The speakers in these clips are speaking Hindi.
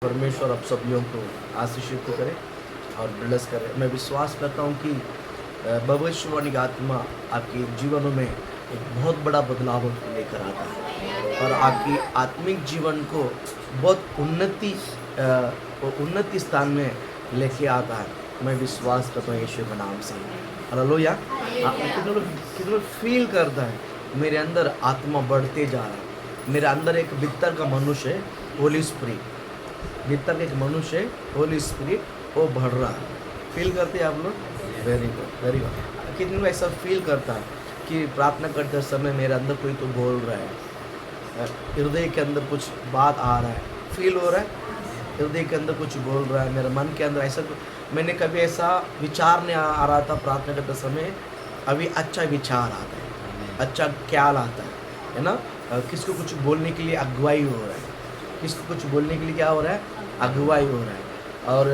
परमेश्वर आप सभी को आशीषित करे और ब्लेस करे। मैं विश्वास करता हूँ कि भविष्यवाणी का आत्मा आपके जीवनों में एक बहुत बड़ा बदलाव लेकर आता है और आपकी आत्मिक जीवन को बहुत उन्नति स्थान में लेके आता है। मैं विश्वास करता हूँ यीशु के नाम से। हालेलुया। कितना फील करता है मेरे अंदर आत्मा बढ़ते जा रहा है। मेरे अंदर एक भीतर का मनुष्य है, होली स्पिरिट, भीतर का एक मनुष्य है, होली स्पिरिट, वो बढ़ रहा है। फील करते हैं आप लोग? Very good, very good. कितने लोग ऐसा फील करता है कि प्रार्थना करते समय मेरे अंदर कोई तो बोल रहा है, हृदय के अंदर कुछ बात आ रहा है, फील हो रहा है, हृदय के अंदर कुछ बोल रहा है, मेरे मन के अंदर ऐसा। मैंने कभी ऐसा विचार नहीं आ रहा था प्रार्थना करते समय, अभी अच्छा विचार आता है, अच्छा ख्याल आता है ना। किसको कुछ बोलने के लिए अगुवाई हो रहा है, किसको कुछ बोलने के लिए क्या हो रहा है, अगुवाई हो रहा है। और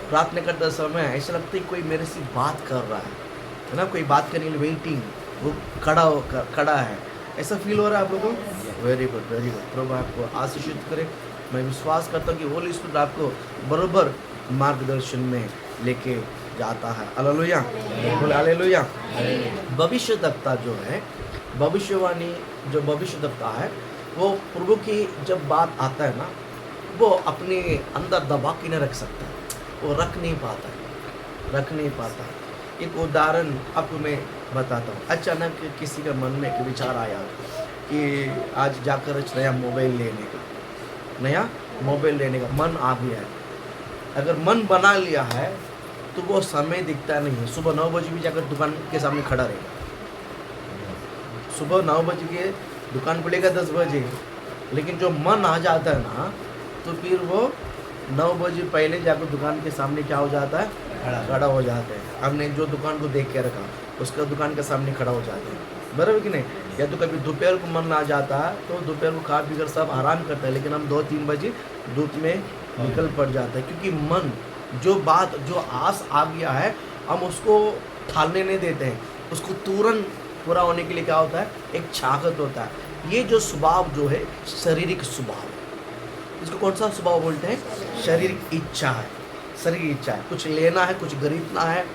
प्रार्थना करते समय ऐसा लगता है कोई मेरे से बात कर रहा है ना, कोई बात करने के लिए वेटिंग, वो खड़ा है, ऐसा फील हो रहा है आप लोगों को? Very good, very good. प्रभु आपको आशीषित करे। मैं विश्वास करता हूँ कि होली स्पिरिट आपको बराबर मार्गदर्शन में लेके जाता है। Hallelujah, hallelujah. भविष्यद्वक्ता जो है, भविष्यवाणी जो भविष्यद्वक्ता है, वो प्रभु की जब बात आता है ना, वो अपने अंदर दबा के नहीं रख सकता, वो रख नहीं पाता। एक उदाहरण आपको मैं बताता हूँ। अचानक किसी का मन में एक विचार आया कि आज जाकर नया मोबाइल लेने का मन आ गया है। अगर मन बना लिया है तो वो समय दिखता नहीं है। सुबह 9 बजे भी जाकर दुकान के सामने खड़ा रहेगा, सुबह 9 बजे के दुकान खुलेगा 10 बजे, लेकिन जो मन आ जाता है ना, तो फिर वो 9 बजे पहले जाकर दुकान के सामने क्या हो जाता है, खड़ा हो जाता है। हमने जो दुकान को देख के रखा उसका दुकान के सामने खड़ा हो जाते हैं, बराबर कि नहीं। या तो कभी दोपहर को मन आ जाता है तो दोपहर को खा पी कर सब आराम करता है, लेकिन हम 2-3 बजे धूप में निकल पड़ जाता है, क्योंकि मन जो बात जो आस आ गया है हम उसको ठालने नहीं देते हैं। उसको तुरंत पूरा होने के लिए क्या होता है, एक चाहत होता है। ये जो स्वभाव जो है शारीरिक स्वभाव है, इसको कौन सा स्वभाव बोलते हैं? शारीरिक इच्छा है, शारीरिक इच्छा है। कुछ लेना है, कुछ खरीदना है,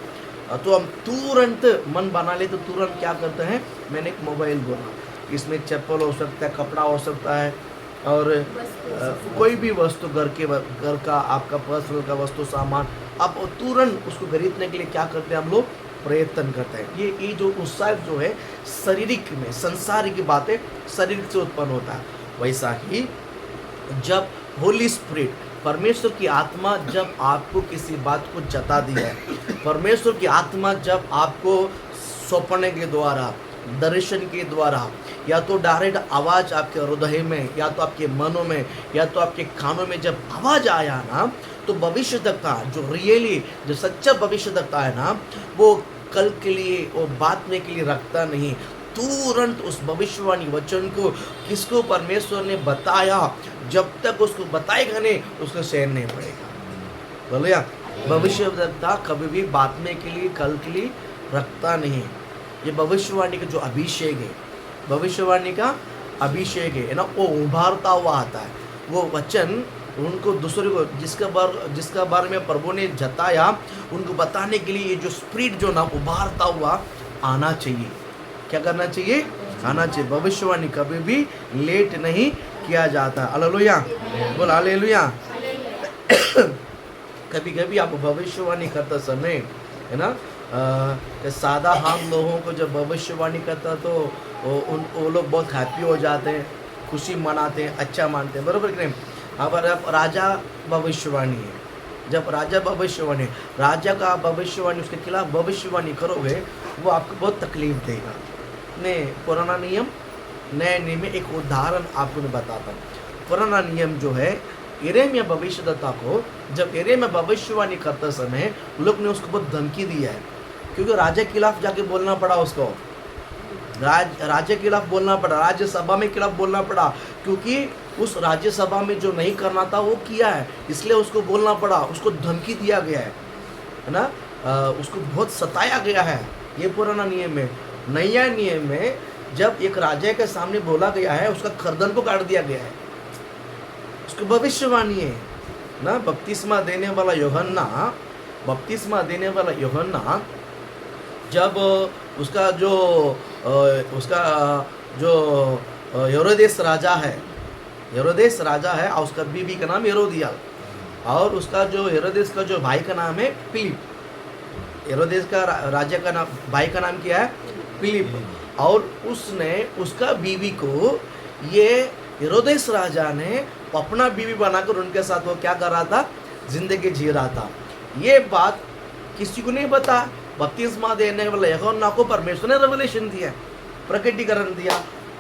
तो हम तुरंत मन बना ले तो तुरंत क्या करते हैं, मैंने एक मोबाइल बोला, इसमें चप्पल हो सकता है, कपड़ा हो सकता है, और कोई भी वस्तु घर का आपका पर्सनल का वस्तु सामान, आप तुरंत उसको खरीदने के लिए क्या करते हैं, हम लोग प्रयत्न करते हैं। ये जो उत्साह जो है शारीरिक में, संसार की बातें शारीरिक से उत्पन्न होता है। वैसा ही जब होली स्पिरिट, परमेश्वर की आत्मा जब आपको किसी बात को जता दी है, परमेश्वर की आत्मा जब आपको सौंपने के द्वारा, दर्शन के द्वारा, या तो डायरेक्ट आवाज़ आपके हृदय में, या तो आपके मनों में, या तो आपके कानों में जब आवाज़ आया ना, तो भविष्यद्वक्ता जो रियली, जो सच्चा भविष्यद्वक्ता है ना, वो कल के लिए, वो बात में के लिए रखता नहीं, तुरंत उस भविष्यवाणी वचन को किसको परमेश्वर ने बताया, जब तक उसको बताएगा नहीं उसको सहन नहीं पड़ेगा। बोलिए, भविष्यद्वक्ता कभी भी बात में के लिए, कल के लिए रखता नहीं। ये भविष्यवाणी का जो अभिषेक है, भविष्यवाणी का अभिषेक है ना, वो उभारता हुआ आता है। वो वचन उनको दूसरे को जिसका बारे में प्रभु ने जताया, उनको बताने के लिए ये जो स्पिरिट जो ना उभारता हुआ आना चाहिए। क्या करना चाहिए? आना चाहिए। भविष्यवाणी कभी भी लेट नहीं किया जाता। हालेलुया, बोल हालेलुया। कभी कभी आप भविष्यवाणी करते समय है ना, सादा हम लोगों को जब भविष्यवाणी करता तो वो लोग बहुत हैप्पी हो जाते हैं, खुशी मनाते हैं, अच्छा मानते हैं, बराबर कि नहीं। अब राजा भविष्यवाणी है, जब राजा भविष्यवाणी, राजा का भविष्यवाणी, उसके खिलाफ भविष्यवाणी करोगे, वो आपको बहुत तकलीफ देगा। मैं पुराना नियम नए नियम में एक उदाहरण आपको मैं बताता हूँ। पुराना नियम जो है, यिर्मयाह भविष्यद्वक्ता को जब यिर्मयाह भविष्यवाणी करते समय लोग ने उसको बहुत धमकी दिया है, क्योंकि राजा के खिलाफ जाके बोलना पड़ा उसको, राज्य के खिलाफ बोलना पड़ा, राज्यसभा में खिलाफ बोलना पड़ा, क्योंकि उस राज्यसभा में जो नहीं करना था वो किया है, इसलिए उसको बोलना पड़ा, उसको धमकी दिया गया है ना, उसको बहुत सताया गया है। ये पुराना नियम है। नया नियम में जब एक राजा के सामने बोला गया है, उसका गर्दन को काट दिया गया है, उसकी भविष्यवाणी है। ना बपतिस्मा देने वाला यूहन्ना जब उसका जो हेरोदेस राजा है और उसका बीबी का नाम हेरोदियाल, और उसका जो हेरोदेस का जो भाई का नाम है फिलिप। हेरोदेस का राजा का नाम, भाई का नाम क्या है? फिलिप। और उसने उसका बीवी को, ये हेरोदेस राजा ने अपना बीवी बनाकर उनके साथ वो क्या कर रहा था? जिंदगी जी रहा था। ये बात किसी को नहीं पता। बपतिस्मा देने वाले यूहन्ना को परमेश्वर ने रेवलेशन दिया, प्रकटीकरण दिया।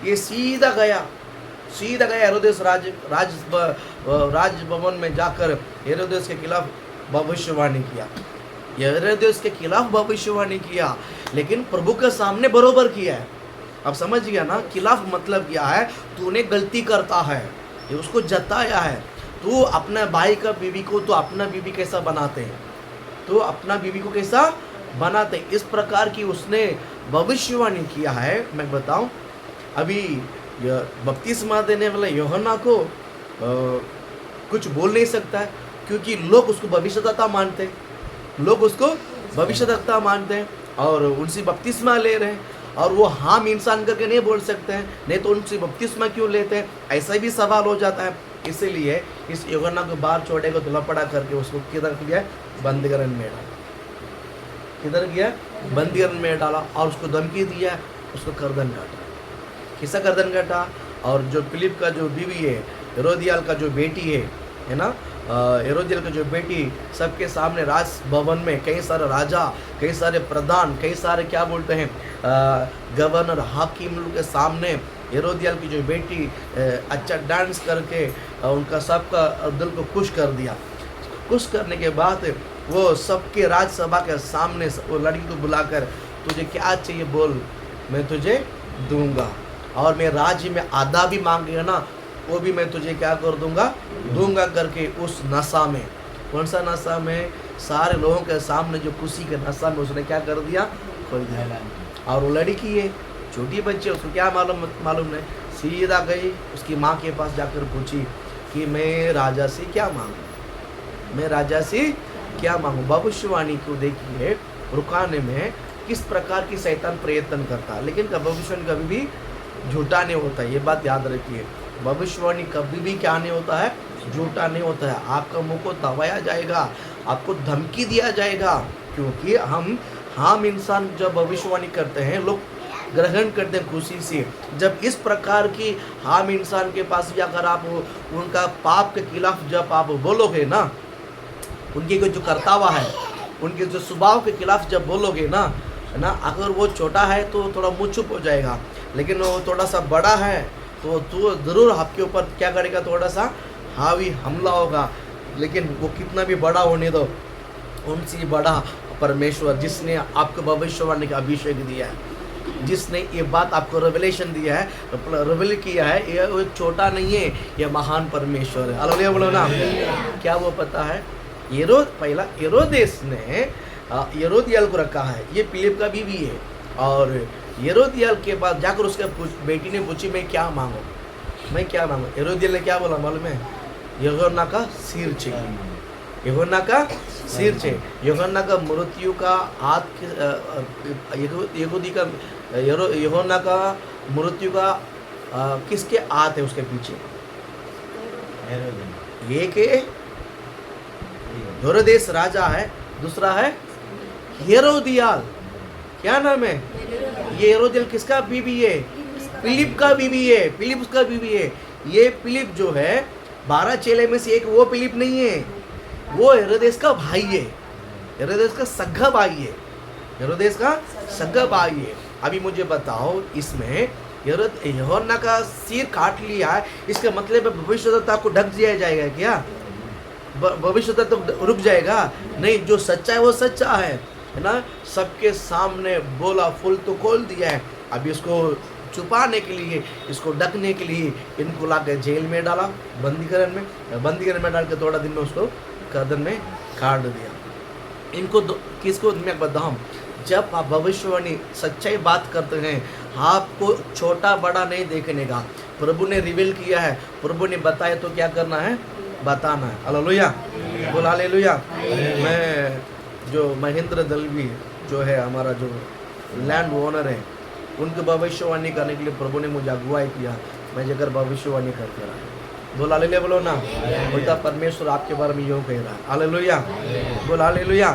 ये सीधा गया हेरोदेस राजभवन में जाकर हेरोदेस के खिलाफ भविष्यवाणी किया, लेकिन प्रभु के सामने बरोबर किया है। अब समझ गया ना? खिलाफ मतलब क्या है? तूने गलती करता है, ये उसको जताया है। तू अपने भाई का बीवी को तो अपना बीवी कैसा बनाते हैं? तो अपना बीवी को कैसा बनाते हैं? इस प्रकार की उसने भविष्यवाणी किया है। मैं बताऊं, अभी बपतिस्मा देने वाले यूहन्ना को कुछ बोल नहीं सकता है, क्योंकि लोग उसको भविष्यद्वक्ता मानते हैं और उनसे बपतिस्मा ले रहे हैं, और वो हाम इंसान करके नहीं बोल सकते हैं, नहीं तो उनसे बपतिस्मा क्यों लेते हैं? ऐसा भी सवाल हो जाता है। इसीलिए इस यूहन्ना को बाहर छोड़े को धुलापड़ा करके उसको किधर किया? बंदीगृह में डाला और उसको धमकी दिया, उसको गर्दन काटा। किसका गर्दन काटा? और जो फिलिप का जो बीवी है, हेरोदियाल का जो बेटी है ना, हेरोदियाल का जो बेटी, सबके सामने राजभवन में कई सारे राजा, कई सारे प्रधान, कई सारे क्या बोलते हैं, गवर्नर, हाकिम लोग के सामने हेरोदियाल की जो बेटी अच्छा डांस करके उनका सबका दिल को खुश कर दिया। खुश करने के बाद वो सबके राजसभा के सामने वो लड़की को बुलाकर, तुझे क्या चाहिए बोल, मैं तुझे दूंगा, और मैं राज्य में आधा भी मांगेगा ना, वो भी मैं तुझे क्या कर दूंगा करके उस नशा में, कौन सा नशा में? सारे लोगों के सामने जो खुशी के नशा में उसने क्या कर दिया? खोल दिया। और वो लड़की है, छोटी बच्ची, उसको क्या मालूम नहीं, सीधा गई उसकी माँ के पास जाकर पूछी कि मैं राजा से क्या मांगू? भविष्यवाणी को देखिए, रुकाने में किस प्रकार की शैतान प्रयत्न करता है, लेकिन भविष्यवाणी कभी भी झूठा नहीं होता है। ये बात याद रखिए, भविष्यवाणी कभी भी क्या नहीं होता है? झूठा नहीं होता है। आपका मुंह को दबाया जाएगा, आपको धमकी दिया जाएगा, क्योंकि हम इंसान जब भविष्यवाणी करते हैं, लोग ग्रहण करते हैं खुशी से। जब इस प्रकार की हम इंसान के पास जाकर आप उनका पाप के खिलाफ जब आप बोलोगे ना, उनके जो करतावा है, उनके जो स्वभाव के खिलाफ जब बोलोगे ना, है ना, अगर वो छोटा है तो थोड़ा मुँह चुप हो जाएगा, लेकिन वो थोड़ा सा बड़ा है तो ज़रूर आपके ऊपर क्या करेगा? थोड़ा सा हावी हमला होगा। लेकिन वो कितना भी बड़ा होने दो, उनसे बड़ा परमेश्वर, जिसने आपको भविष्यवाणी का अभिषेक दिया है, जिसने ये बात आपको रेवलेशन दिया है, रिवील किया है, ये छोटा नहीं है, ये महान परमेश्वर है। हालेलुया बोलो ना। क्या वो पता है? पहला हेरोदेस ने हेरोदियाल को रखा है, ये फिलिप का बीवी है, और हेरोदियाल के पास जाकर उसके बेटी ने पूछी, मैं क्या मांगू? हेरोदियाल ने क्या बोला मालूम है? यूहन्ना का सिर चाहिए। यूहन्ना का मृत्यु का हाथ, यूहन्ना का मृत्यु का किसके हाथ है उसके पीछे? एक हेरोदेस राजा है, दूसरा है हेरोदियाल। क्या नाम है? ये हेरोदियाल किसका बीवी है? फिलिप का बीवी है। फिलिप उसका बीवी है। ये फिलिप जो है 12 चेले में से एक वो फिलिप नहीं है, वो हेरोदेस का भाई है, हेरोदेस का सगा भाई है। अभी मुझे बताओ, इसमें यूहन्ना का सिर काट लिया है, इसका मतलब भविष्यद्वक्ता को ढक दिया जाएगा क्या? भविष्यद्वक्ता तो रुक जाएगा? नहीं, जो सच्चा है वो सच्चा है ना। सबके सामने बोला, फुल तो खोल दिया है। अभी इसको छुपाने के लिए, इसको ढकने के लिए इनको लाकर जेल में डाला, बंदीगृह में डाल के थोड़ा दिन में उसको गर्दन में काट दिया। इनको किसको मैं बताऊं? जब आप भविष्यवाणी सच्चाई बात करते हैं, आपको छोटा बड़ा नहीं देखने का। प्रभु ने रिवील किया है, प्रभु ने बताया तो क्या करना है? बताना है। हालेलुया, बोल हालेलुया। मैं जो महेंद्र दलवी जो है हमारा जो लैंड ओनर है, उनकी भविष्यवाणी करने के लिए प्रभु ने मुझे अगुवाई किया, मैं जाकर भविष्यवाणी करते रहा। बोल हालेलुया, बोलो ना। बोलता परमेश्वर आपके बारे में यूँ कह रहा है। हालेलुया, बोल हालेलुया।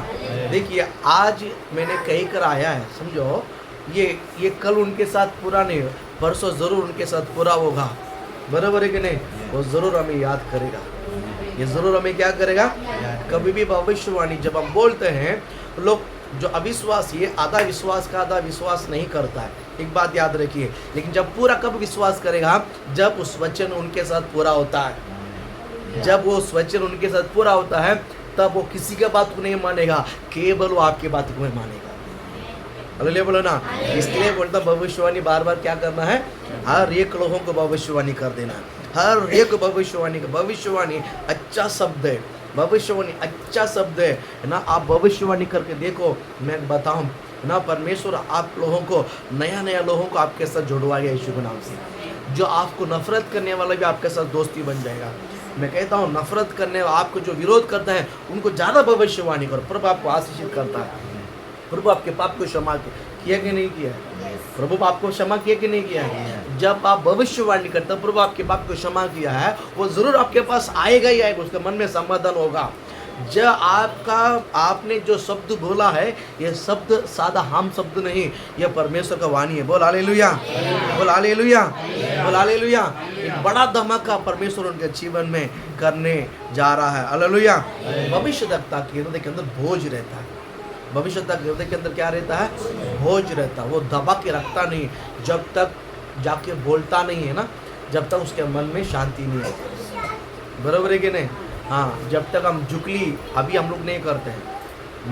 देखिए आज मैंने कहीं कर आया है, समझो ये कल उनके साथ पूरा नहीं, परसों ज़रूर उनके साथ पूरा होगा, बराबर है कि नहीं? वो ज़रूर हमें याद करेगा, ये ज़रूर हमें क्या करेगा? कभी भी भविष्यवाणी जब हम बोलते हैं, लोग जो अविश्वासी है आधा विश्वास का आधा विश्वास नहीं करता है, एक बात याद रखिए। लेकिन जब पूरा कब विश्वास करेगा? जब उस वचन उनके साथ पूरा होता है। जब वो वचन उनके साथ पूरा होता है तब वो किसी का बात को नहीं मानेगा, केवल वो आपकी बात को मानेगा। हालेलुया, बोलो ना। इसलिए बोलता भविष्यवाणी बार बार क्या करना है? हर एक लोगों को भविष्यवाणी कर देना है, हर एक भविष्यवाणी अच्छा शब्द है, भविष्यवाणी अच्छा शब्द है ना। आप भविष्यवाणी करके देखो, मैं बताऊं ना, परमेश्वर आप लोगों को नया लोगों को आपके साथ जुड़वाएगा यीशु के नाम से। जो आपको नफरत करने वाला भी आपके साथ दोस्ती बन जाएगा। मैं कहता हूँ नफरत करने आपको जो विरोध करता है उनको ज़्यादा भविष्यवाणी करो, प्रभु आपको आशीषित करता है। प्रभु आपके पाप को क्षमा किया कि नहीं किया? प्रभु आपको क्षमा किया कि नहीं किया? जब आप भविष्यवाणी करते हो, प्रभु आपके पाप को क्षमा किया है, वो जरूर आपके पास आएगा ही आएगा, उसके मन में समाधान होगा। जब आपने जो शब्द बोला है, ये शब्द सादा हम शब्द नहीं, ये परमेश्वर का वाणी है। बोल हालेलुया, बोल हालेलुया, बोल हालेलुया। एक बड़ा धमाका परमेश्वर उनके जीवन में करने जा रहा है। हालेलुया। भविष्यद्वक्ता के हृदय के अंदर बोझ रहता है, भविष्यद्वक्ता के हृदय के अंदर क्या रहता है? बोझ रहता है। वो दबा के रखता नहीं, जब तक जाके बोलता नहीं है ना, जब तक उसके मन में शांति नहीं आती, बराबर है कि नहीं? हाँ, जब तक हम जुगली अभी हम लोग नहीं करते हैं,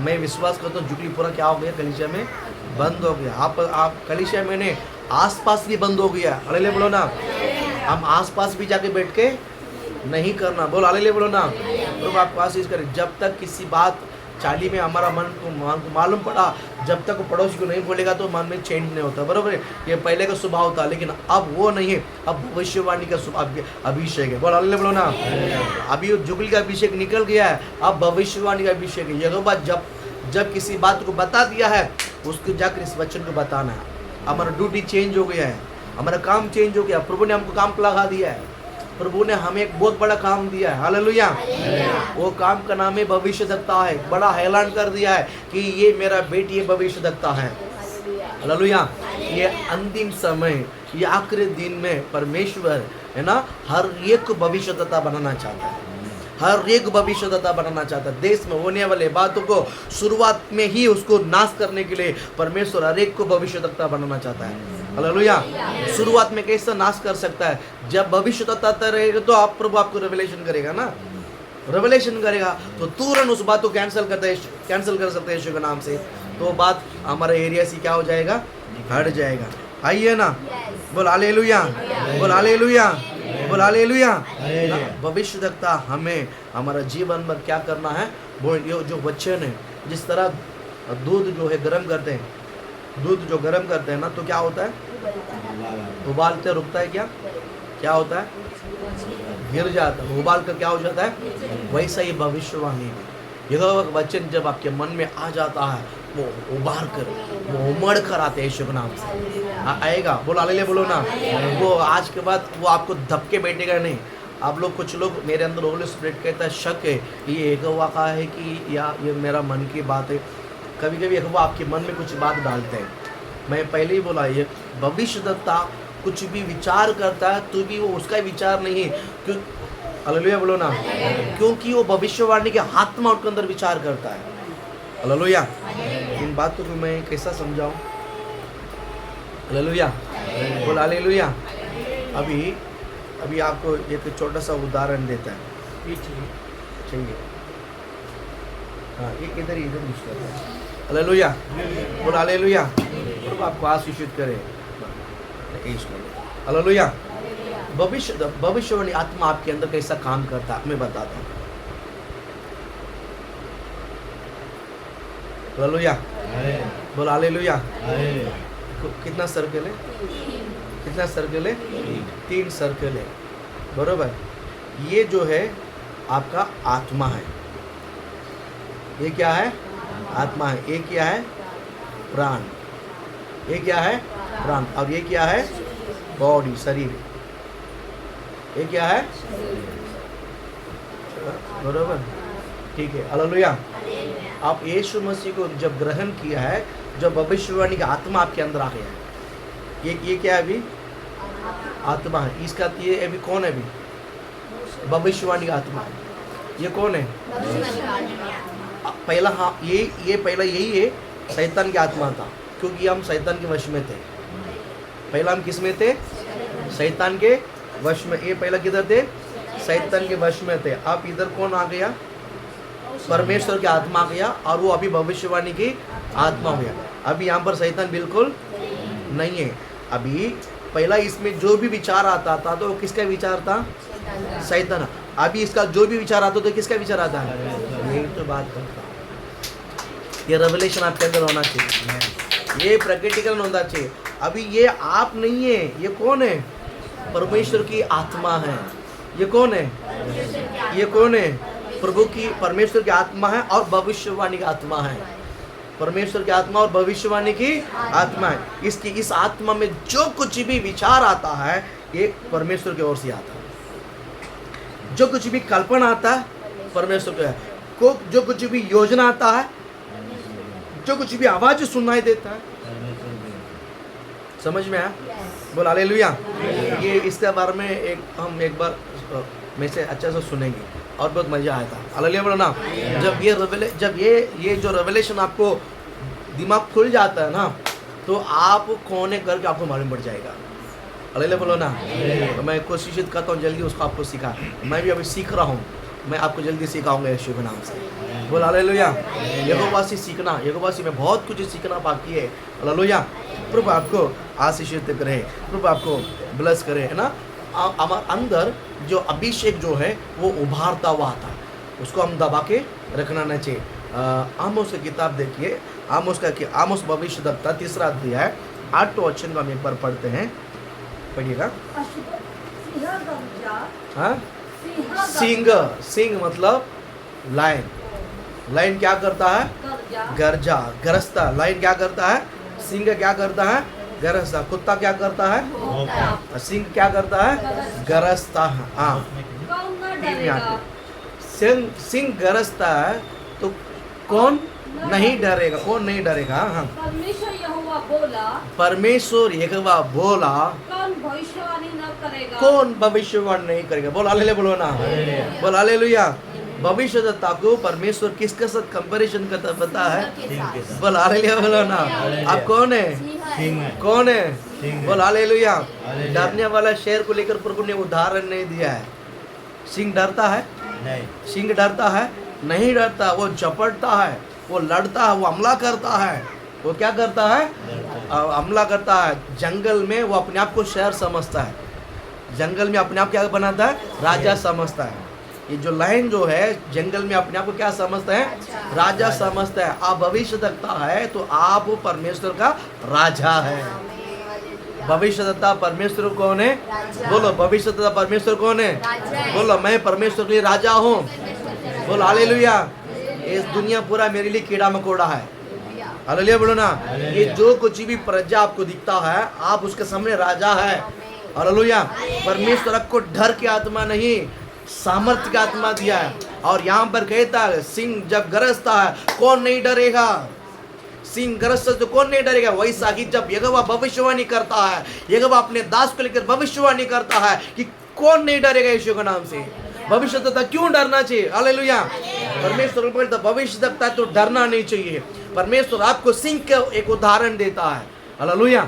मैं विश्वास करता हूँ जुगली पूरा क्या हो गया? कलीसिया में बंद हो गया। आप कलीसिया में नहीं, आसपास भी बंद हो गया। हालेलुया बोलो ना। हम आसपास भी जाके बैठ के नहीं करना। बोल हालेलुया बोलो ना। प्रभु आपको आशीष करे। जब तक किसी बात चाली में हमारा मन को मालूम पड़ा, जब तक वो पड़ोसी को नहीं बोलेगा तो मन में चेंज नहीं होता, बराबर है? ये पहले का स्वभाव था, लेकिन अब वो नहीं है। अब भविष्यवाणी का अभिषेक है। बोल हालेलुया बोलो ना। अभी जुगली का अभिषेक निकल गया है, अब भविष्यवाणी का अभिषेक है। यहोवा जब किसी बात को बता दिया है, उसको जाकर इस वचन को बताना है। हमारा ड्यूटी चेंज हो गया है, हमारा काम चेंज हो गया। प्रभु ने हमको काम पर लगा दिया है, प्रभु ने हमें एक बहुत बड़ा काम दिया है। हालेलुया। वो काम का नाम है भविष्यद्वक्ता है। बड़ा ऐलान कर दिया है कि ये मेरा बेटी भविष्यद्वक्ता है। हालेलुया। ये अंतिम समय, ये आखिरी दिन में परमेश्वर है ना, हर एक को भविष्यद्वक्ता बनाना चाहता है, हर एक भविष्यद्वक्ता बनाना चाहता है। देश में होने वाले बातों को शुरुआत में ही उसको नाश करने के लिए परमेश्वर हर एक को भविष्यद्वक्ता बनाना चाहता है। हालेलुया। शुरुआत में कैसे नाश कर सकता है? जब भविष्यद्वक्ता रहेगा तो आप प्रभु आपको रेवलेशन करेगा ना, रेवलेशन करेगा तो तुरंत उस बात को कैंसिल कर सकते हैं यीशु के नाम से। तो बात हमारे एरिया से क्या हो जाएगा? हट जाएगा। आइए ना, बोल हालेलुया, बोल हालेलुया, बोल हालेलुया। भविष्यद्वक्ता हमें हमारा जीवन में क्या करना है? वो जो वचन है, जिस तरह दूध जो है गर्म करते हैं, दूध जो गर्म करते हैं ना, तो क्या होता है? उबालते रुकता है, क्या होता है? गिर जाता है। उबाल कर क्या हो जाता है? वैसा ही भविष्यवाणी है। यहोवा का वचन जब आपके मन में आ जाता है, वो उबार कर, वो उमड़ कर आते हैं यीशु के नाम से आएगा। बोल हालेलुया बोलो ना। वो आज के बाद वो आपको धक्के बैठेगा नहीं। आप लोग, कुछ लोग, मेरे अंदर होली स्पिरिट कहता है, शक है ये यहोवा का है कि या ये मेरा मन की बात है। कभी कभी यहोवा आपके मन में कुछ बात डालते हैं। मैं पहले ही बोला, ये भविष्यद्वक्ता कुछ भी विचार करता है तो भी वो उसका विचार नहीं है। क्यों? हालेलुया बोलो ना। क्योंकि वो भविष्यवाणी के आत्मा उसके अंदर विचार करता है। हालेलुया। इन बातों को मैं कैसा समझाऊं? हालेलुया, बोल हालेलुया। अभी आपको एक छोटा सा उदाहरण देता है, चाहिए। हाँ, एक इधर डिस्टर्ब है। हालेलुया, बोल हालेलुया। प्रभु आपको आशीषित करे। हालेलुया। भविष्यवाणी आत्मा आपके अंदर कैसा काम करता है मैं बताता हूँ। हालेलुया, बोल हालेलुया। कितना सर्कल है? कितना सर्कल है? 3 सर्कल है, बरोबर। ये जो है आपका आत्मा है। ये क्या है? आत्मा है। ये क्या है? प्राण। ये क्या है? प्राण। और ये क्या है? बॉडी, शरीर। ये क्या है? बरोबर, ठीक है। हालेलुया। आप यीशु मसीह को जब ग्रहण किया है, जब भविष्यवाणी का आत्मा आपके अंदर आ गया है। ये क्या है? अभी आत्मा है। इसका ये अभी कौन है? अभी भविष्यवाणी का आत्मा है। ये कौन है? पहला, हाँ, ये पहला यही है, शैतान की आत्मा था, क्योंकि हम शैतान के वश में थे। पहला हम किस में थे? शैतान के वश में। ये पहला किधर थे? शैतान के वश में थे। अब इधर कौन आ गया? परमेश्वर की आत्मा आ गया, और वो अभी भविष्यवाणी की आत्मा हो गया। अभी यहाँ पर शैतान बिल्कुल नहीं है। अभी पहला इसमें जो भी विचार आता था तो किसका विचार था? शैतान। अभी इसका जो भी विचार आता तो किसका विचार आता है? यही तो बात करता हूँ। ये रेवलेशन आपके अंदर होना चाहिए, ये प्रकटीकरण होना चाहिए। अभी ये आप नहीं है, ये कौन है? परमेश्वर की आत्मा है। ये कौन है? ये कौन है? प्रभु की, परमेश्वर की आत्मा है और भविष्यवाणी की आत्मा है। परमेश्वर की आत्मा और भविष्यवाणी की आत्मा है। इसकी इस आत्मा में जो कुछ भी विचार आता है, ये परमेश्वर की ओर से आता है। जो कुछ भी कल्पना आता है, परमेश्वर का है। जो कुछ भी योजना आता है, जो कुछ भी आवाज सुनाई देता है, समझ में आया? बोल हालेलुया। ये इसके बारे में हम एक बार में से अच्छा से सुनेंगे और बहुत मजा आया था। हालेलुया बोलो ना। जब ये जो रेवलेशन आपको दिमाग खुल जाता है ना, तो आप कोने करके आपको मालूम पड़ जाएगा। हालेलुया बोलो ना। तो मैं कोशिश करता हूँ जल्दी उसको आपको सिखा। मैं भी अभी सीख रहा हूँ, मैं आपको जल्दी सिखाऊंगा यीशु के नाम से। बोल हालेलुया। यहोवा से सीखना, यहोवा से में बहुत कुछ सीखना बाकी है। हालेलुया। प्रभु आपको आशीषित करे, प्रभु आपको ब्लेस करे, है ना। हमारे अंदर जो अभिषेक जो है वो उभारता हुआ आता है, उसको हम दबा के रखना नहीं चाहिए। आमोस की किताब देखिए, आमोस भविष्यद्वक्ता 3 अध्याय 8 वचन को हम एक बार पढ़ते हैं। पढ़िएगा। हाँ, सिंह मतलब लायन। लायन क्या करता है? गरजा, गरजता। लायन क्या करता है? सिंह क्या करता है? गरजता। कुत्ता क्या करता है? सिंह क्या करता है? गरजता है। हाँ, सिंह गरजता है तो कौन नहीं डरेगा? कौन नहीं डरेगा? हाँ, परमेश्वर यहोवा बोला, परमेश्वर यहोवा बोला, कौन भविष्यवाणी न करेगा? कौन भविष्यवाणी नहीं करेगा? बोल हालेलुया बोलो ना। बोल हालेलुया। भविष्यद्वक्ता को परमेश्वर किसके साथ कंपैरिजन करता पता है? बोल हालेलुया बोलो ना। आप कौन है? कौन है? बोल हालेलुया। डरने वाला शेर को लेकर प्रभु ने उदाहरण नहीं दिया है। सिंह डरता है? नहीं। सिंह डरता है? नहीं डरता। वो झपटता है, वो लड़ता है, वो हमला करता है। वो क्या करता है? हमला करता है। जंगल में वो अपने आप को शेर समझता है, जंगल में अपने आप क्या बनाता है? राजा समझता है। ये जो लायन जो है जंगल में अपने आप को क्या समझता है? राजा समझता है। आप भविष्यद्वक्ता है तो आप परमेश्वर का राजा है। भविष्यद्वक्ता परमेश्वर कौन है? बोलो, भविष्यद्वक्ता परमेश्वर कौन है? बोलो, मैं परमेश्वर के लिए राजा हूँ। बोलो हालेलुया। इस दुनिया पूरा मेरे लिए कीड़ा मकोड़ा है। हालेलुया बोलो ना। ये जो कुछ भी प्रजा आपको दिखता है, आप उसके सामने राजा है। हालेलुया। परमेश्वर आपको डर की आत्मा नहीं, सामर्थ्य की आत्मा दिया है। और यहाँ पर कहता है सिंह जब गरजता है कौन नहीं डरेगा? सिंह गरजता तो कौन नहीं डरेगा? वैसा ही जब यहोवा भविष्यवाणी करता है, यहोवा अपने दास को लेकर भविष्यवाणी करता है कि कौन नहीं डरेगा यीशु के नाम से। भविष्यद्वक्ता क्यों डरना चाहिए? हालेलुया। परमेश्वर बोलता भविष्यद्वक्ता तो डरना नहीं चाहिए। परमेश्वर आपको सिंह का एक उदाहरण देता है। हालेलुया।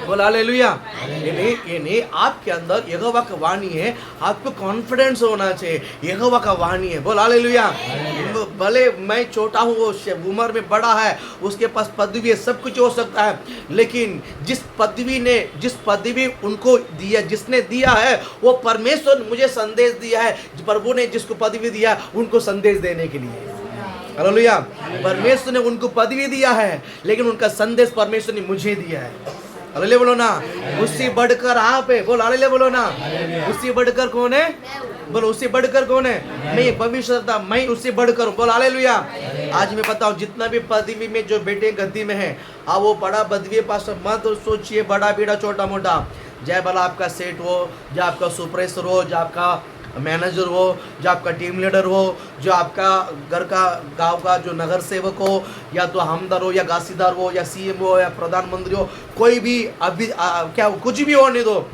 बोल हालेलुया। ये नहीं आपके अंदर यहोवा का वाणी है, आपको कॉन्फिडेंस होना चाहिए। यहोवा का वाणी है। बोल हालेलुया। भले मैं छोटा हूँ, वो उम्र में बड़ा है, उसके पास पदवी है, सब कुछ हो सकता है, लेकिन जिस पदवी उनको दिया, जिसने दिया है वो परमेश्वर ने मुझे संदेश दिया है। प्रभु ने जिसको पदवी दिया उनको संदेश देने के लिए। हालेलुया। परमेश्वर ने उनको पदवी दिया है, लेकिन उनका संदेश परमेश्वर ने मुझे दिया है। हालेलुया बोलो ना। उससे बढ़कर आप है। बोल हालेलुया बोलो ना। उससे बढ़कर कौन है? बोलो उससे बढ़कर कौन है? मैं भविष्यद्वक्ता, मैं उससे बढ़कर हूं। बोल हालेलुया। आज मैं बताऊं जितना भी पदवी में जो बेटे गद्दी में है, वो बड़ा पदवी पास मत सोचिए, बड़ा बेड़ा छोटा मोटा। जय भला आपका सेठ हो, जो आपका सुपरवाइजर हो, जो आपका मैनेजर हो, जो आपका टीम लीडर हो, जो आपका घर का गांव का जो नगर सेवक हो, या तो हमदर हो या गासीदार हो या सीएम हो या प्रधानमंत्री हो, कोई भी अभी क्या कुछ भी होने दो,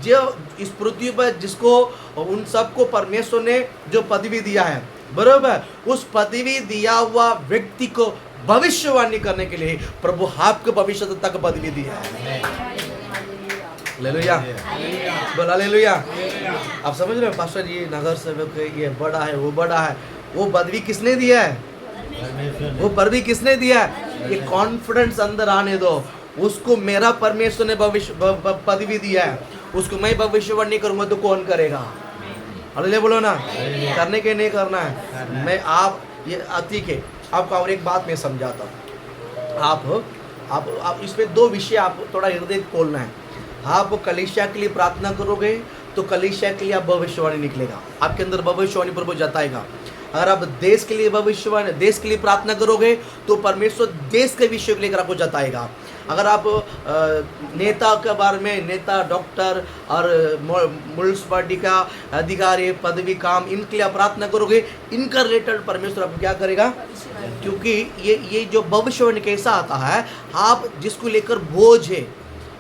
जो इस पृथ्वी पर जिसको उन सबको परमेश्वर ने जो पदवी दिया है, बरोबर, उस पदवी दिया हुआ व्यक्ति को भविष्यवाणी करने के लिए प्रभु आपको भविष्य तक पदवी दिया है। हालेलुया, बोल हालेलुया। आप समझ रहे हो पास्टर, ये नगर सेवक है, ये बड़ा है, वो बड़ा है, वो पदवी किसने दिया है? वो पदवी किसने दिया है? ये कॉन्फिडेंस अंदर आने दो। उसको मेरा परमेश्वर ने भविष्य पदवी दिया है, उसको मैं भविष्यवाणी करूंगा तो कौन करेगा? हालेलुया बोलो ना। करने के नहीं करना है। मैं आप ये अति के आपको और एक बात मैं समझाता हूँ। आप इसमें दो विषय आप थोड़ा हृदय खोलना है। आप कलीसिया के लिए प्रार्थना करोगे तो कलीसिया के लिए आप भविष्यवाणी निकलेगा, आपके अंदर भविष्यवाणी प्रभु जताएगा। अगर आप देश के लिए भविष्यवाणी, देश के लिए प्रार्थना करोगे तो परमेश्वर देश के विषय को लेकर आपको जताएगा। अगर आप नेता के बारे में, नेता, डॉक्टर और म्युनिसिपैलिटी का अधिकारी, पदवी, काम, इनके लिए आप प्रार्थना करोगे, इनका रिलेटेड परमेश्वर आपको क्या करेगा? क्योंकि ये जो भविष्यवाणी कैसा आता है, आप जिसको लेकर बोझ है,